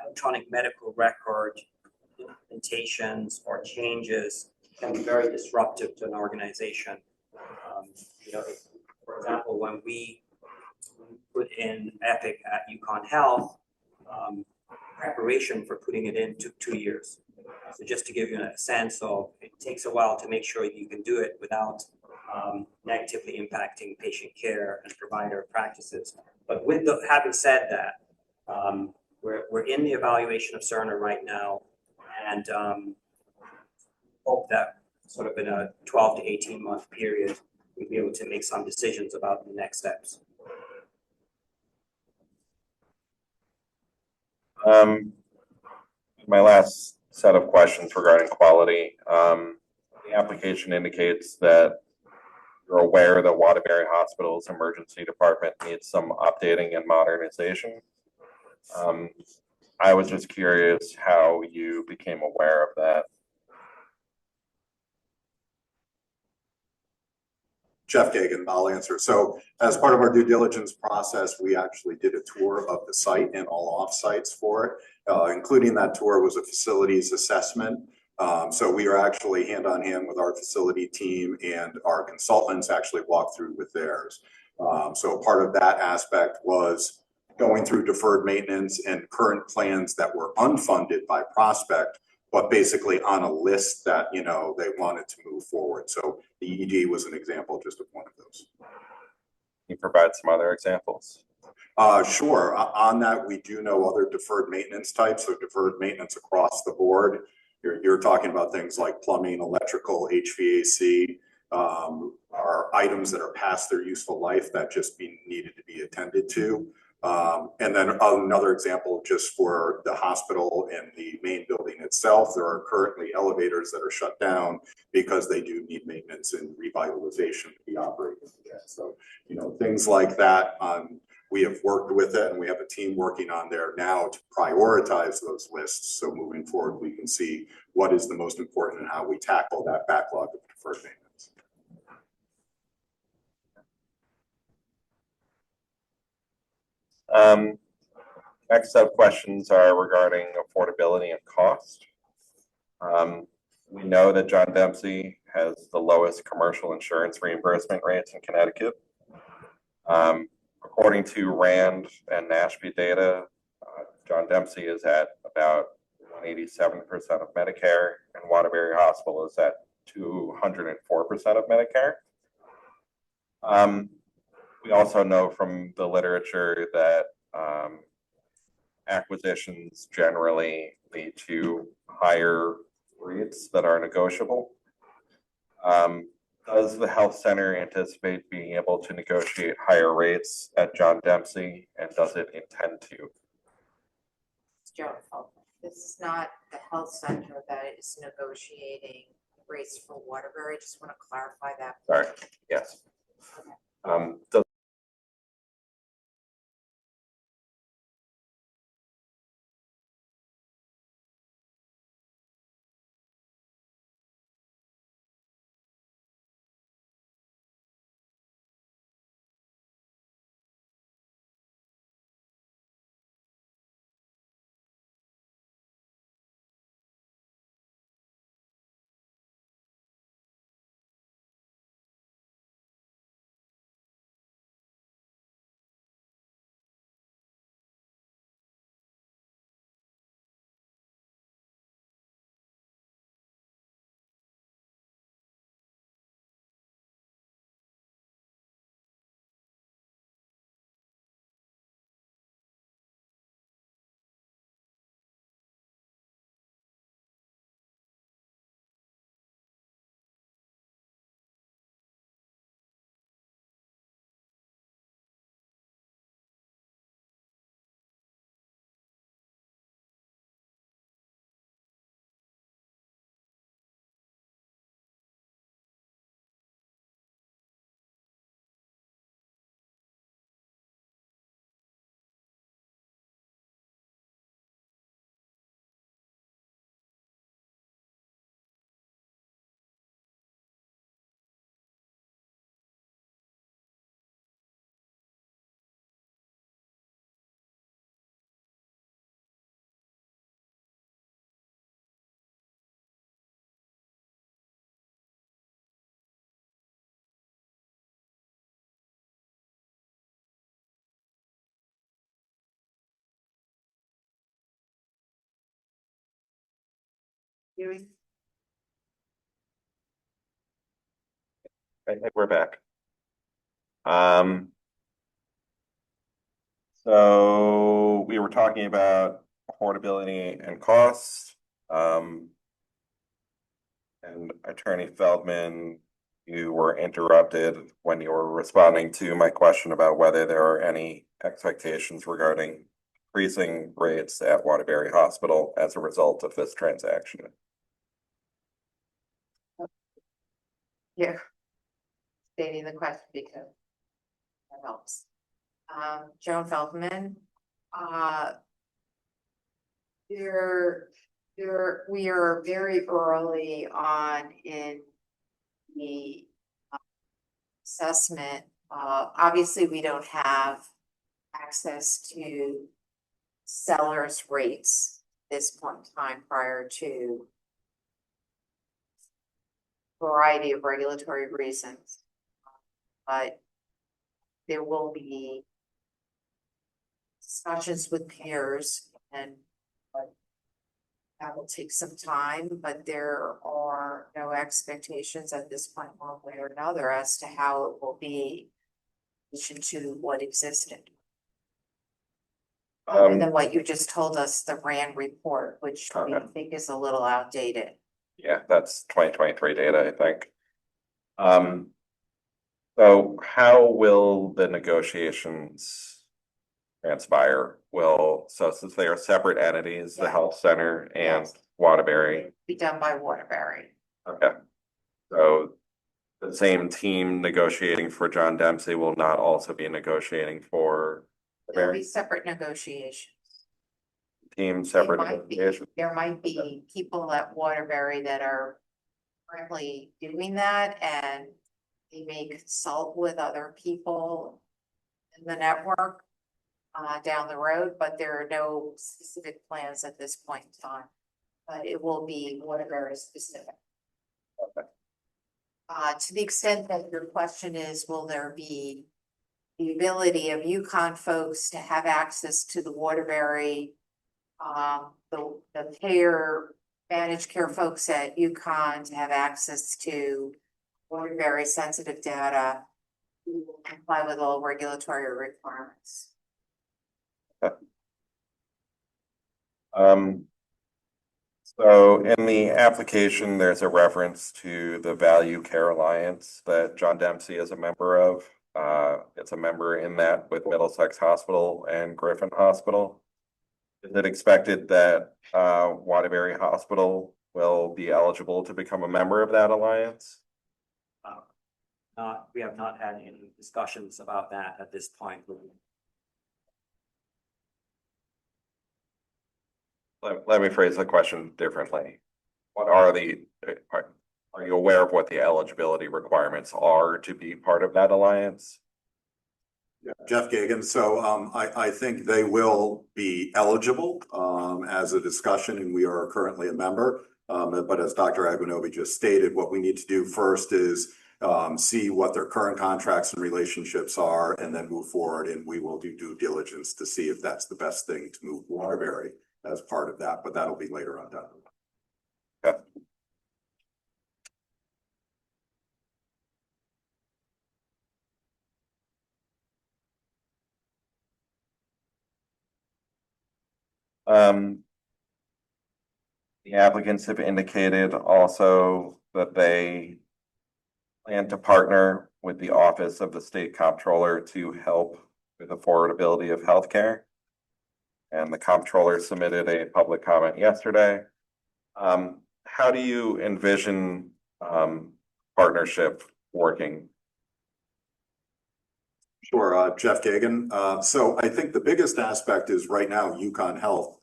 electronic medical record implementations or changes can be very disruptive to an organization. For example, when we put in Epic at UCONN Health, preparation for putting it in took 2 years. So just to give you a sense of, it takes a while to make sure you can do it without negatively impacting patient care and provider practices. But having said that, we're in the evaluation of Cerner right now, and hope that sort of in a 12 to 18 month period, we'll be able to make some decisions about the next steps. My last set of questions regarding quality. The application indicates that you're aware that Waterbury Hospital's emergency department needs some updating and modernization. I was just curious how you became aware of that. Jeff Gagan, I'll answer. So as part of our due diligence process, we actually did a tour of the site and all off sites for it. Including that tour was a facilities assessment. So we are actually hand on hand with our facility team, and our consultants actually walked through with theirs. So part of that aspect was going through deferred maintenance and current plans that were unfunded by Prospect, but basically on a list that, they wanted to move forward. So the ED was an example just of one of those. Can you provide some other examples? Sure. On that, we do know other deferred maintenance types, so deferred maintenance across the board. You're talking about things like plumbing, electrical, HVAC, are items that are past their useful life that just needed to be attended to. And then another example, just for the hospital and the main building itself, there are currently elevators that are shut down because they do need maintenance and revitalization to be operating again. So, things like that. We have worked with it, and we have a team working on there now to prioritize those lists. So moving forward, we can see what is the most important and how we tackle that backlog of deferred maintenance. Next set of questions are regarding affordability and cost. We know that John Dempsey has the lowest commercial insurance reimbursement rates in Connecticut. According to RAND and NASHP data, John Dempsey is at about 187% of Medicare, and Waterbury Hospital is at 204% of Medicare. We also know from the literature that acquisitions generally lead to higher rates that are negotiable. Does the health center anticipate being able to negotiate higher rates at John Dempsey, and does it intend to? This is not the health center that is negotiating rates for Waterbury. Just want to clarify that. Sorry, yes. Does Doing I think we're back. So we were talking about affordability and cost. And Attorney Feldman, you were interrupted when you were responding to my question about whether there are any expectations regarding increasing rates at Waterbury Hospital as a result of this transaction. Yeah. Stating the question because that helps. Joan Feldman, we are very early on in the assessment. Obviously, we don't have access to sellers' rates at this point in time prior to a variety of regulatory reasons. But there will be discussions with peers and that will take some time, but there are no expectations at this point, one way or another, as to how it will be in addition to what existed. Other than what you just told us, the RAND report, which we think is a little outdated. Yeah, that's 2023 data, I think. So how will the negotiations transpire? So since they are separate entities, the health center and Waterbury. Be done by Waterbury. Okay. So the same team negotiating for John Dempsey will not also be negotiating for There'll be Waterbury? separate negotiations. Team separate might be. negotiations? There might be people at Waterbury that are currently doing that, and they may consult with other people in the network down the road, but there are no specific plans at this point in time. But it will be Waterbury specific. Okay. To the extent that your question is, will there be the ability of UCONN folks to have access to the Waterbury, the payer managed care folks at UCONN to have access to Waterbury sensitive data, we will comply with all regulatory requirements. So in the application, there's a reference to the Value Care Alliance that John Dempsey is a member of. It's a member in that with Middlesex Hospital and Griffin Hospital. Is it expected that Waterbury Hospital will be eligible to become a member of that alliance? We have not had any discussions about that at this point. Let me phrase the question differently. What are are you aware of what the eligibility requirements are to be part of that alliance? Yeah, Jeff Gagan. So I think they will be eligible as a discussion, and we are currently a member. But as Dr. Aguinobi just stated, what we need to do first is see what their current contracts and relationships are, and then move forward. And we will do due diligence to see if that's the best thing to move Waterbury as part of that. But that'll be later on down the line. Okay. The applicants have indicated also that they plan to partner with the Office of the State Comptroller to help with affordability of healthcare. And the comptroller submitted a public comment yesterday. How do you envision partnership working? Sure, Jeff Gagan. So I think the biggest aspect is right now UConn Health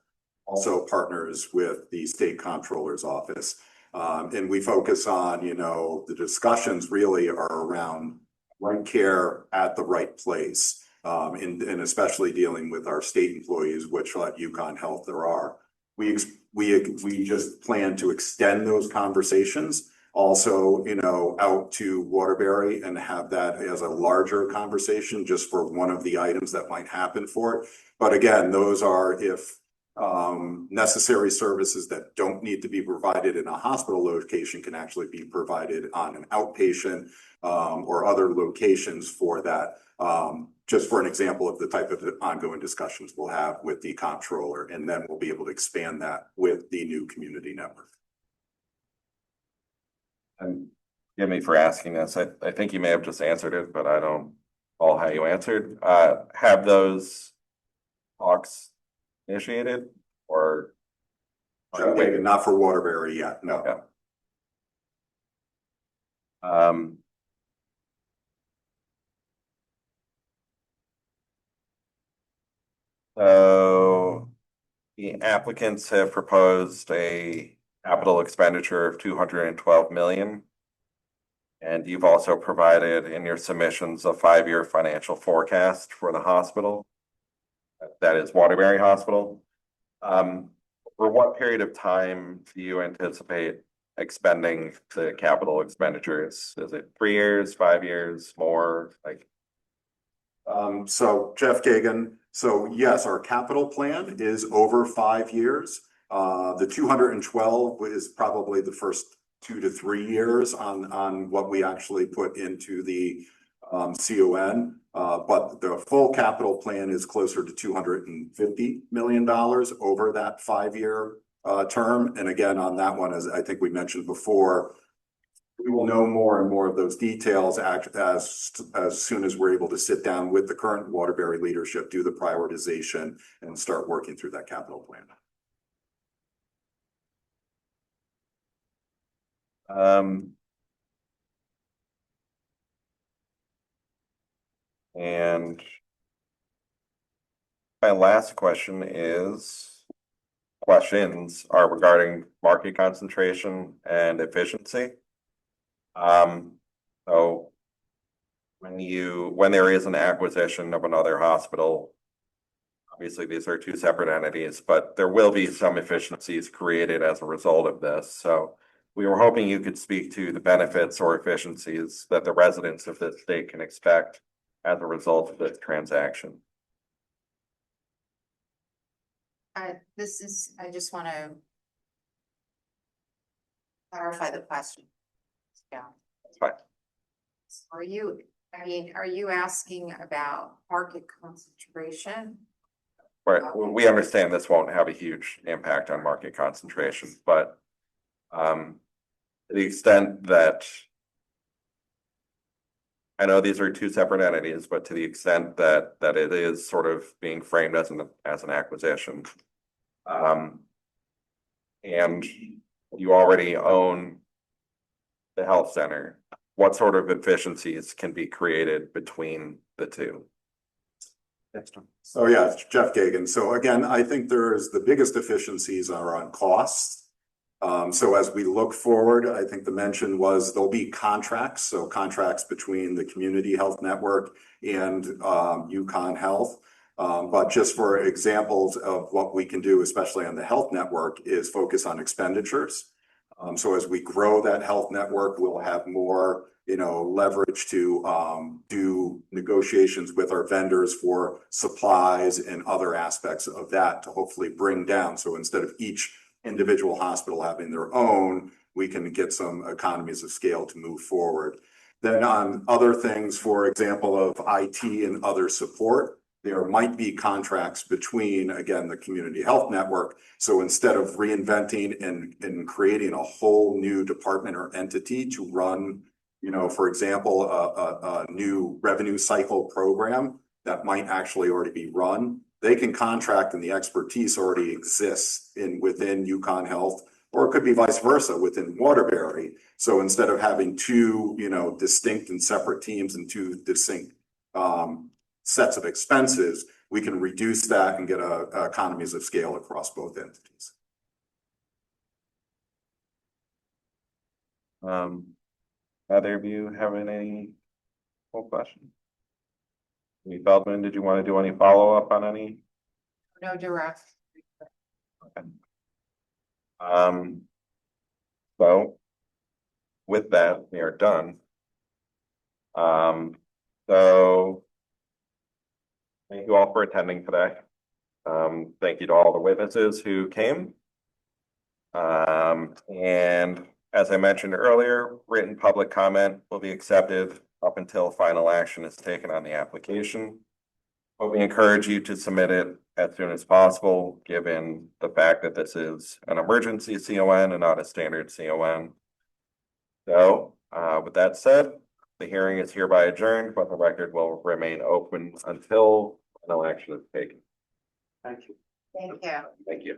also partners with the State Comptroller's Office. And we focus on, the discussions really are around right care at the right place. And especially dealing with our state employees, which at UConn Health there are. We just plan to extend those conversations also, out to Waterbury and have that as a larger conversation just for one of the items that might happen for it. But again, those are if necessary services that don't need to be provided in a hospital location can actually be provided on an outpatient or other locations for that. Just for an example of the type of ongoing discussions we'll have with the comptroller, and then we'll be able to expand that with the new community network. And forgive me for asking this. I think you may have just answered it, but I don't all how you answered. Have those talks initiated or Okay, not for Waterbury yet, no. Okay. So the applicants have proposed a capital expenditure of 212 million. And you've also provided in your submissions a 5-year financial forecast for the hospital. That is Waterbury Hospital. For what period of time do you anticipate expending the capital expenditures? Is it 3 years, 5 years, more? So Jeff Kagan, so yes, our capital plan is over 5 years. The 212 is probably the first 2 to 3 years on what we actually put into the CON. But the full capital plan is closer to $250 million over that 5-year term. And again, on that one, as I think we mentioned before, we will know more and more of those details as soon as we're able to sit down with the current Waterbury leadership, do the prioritization, and start working through that capital plan. And my last questions are regarding market concentration and efficiency. So when there is an acquisition of another hospital, obviously these are 2 separate entities, but there will be some efficiencies created as a result of this. So we were hoping you could speak to the benefits or efficiencies that the residents of this state can expect as a result of this transaction. I just want to clarify the question. Yeah. That's fine. Are you asking about market concentration? Right. We understand this won't have a huge impact on market concentration, but to the extent that I know these are 2 separate entities, but to the extent that it is sort of being framed as an acquisition, and you already own the health center, what sort of efficiencies can be created between the 2? So yeah, Jeff Kagan. So again, I think the biggest efficiencies are on costs. So as we look forward, I think the mention was there'll be contracts. So contracts between the community health network and UCONN Health. But just for examples of what we can do, especially on the health network, is focus on expenditures. So as we grow that health network, we'll have more, leverage to do negotiations with our vendors for supplies and other aspects of that to hopefully bring down. So instead of each individual hospital having their own, we can get some economies of scale to move forward. Then on other things, for example, of IT and other support, there might be contracts between, again, the community health network. So instead of reinventing and creating a whole new department or entity to run, for example, a new revenue cycle program that might actually already be run, they can contract and the expertise already exists within UCONN Health, or it could be vice versa within Waterbury. So instead of having 2, distinct and separate teams and 2 distinct sets of expenses, we can reduce that and get economies of scale across both entities. Either of you have any more questions? Lee Feldman, did you want to do any follow-up on any? No direct. Okay. So with that, we are done. So thank you all for attending today. Thank you to all the witnesses who came. And as I mentioned earlier, written public comment will be accepted up until final action is taken on the application. But we encourage you to submit it as soon as possible, given the fact that this is an emergency CON and not a standard CON. So, with that said, the hearing is hereby adjourned, but the record will remain open until final action is taken. Thank you. Thank you. Thank you.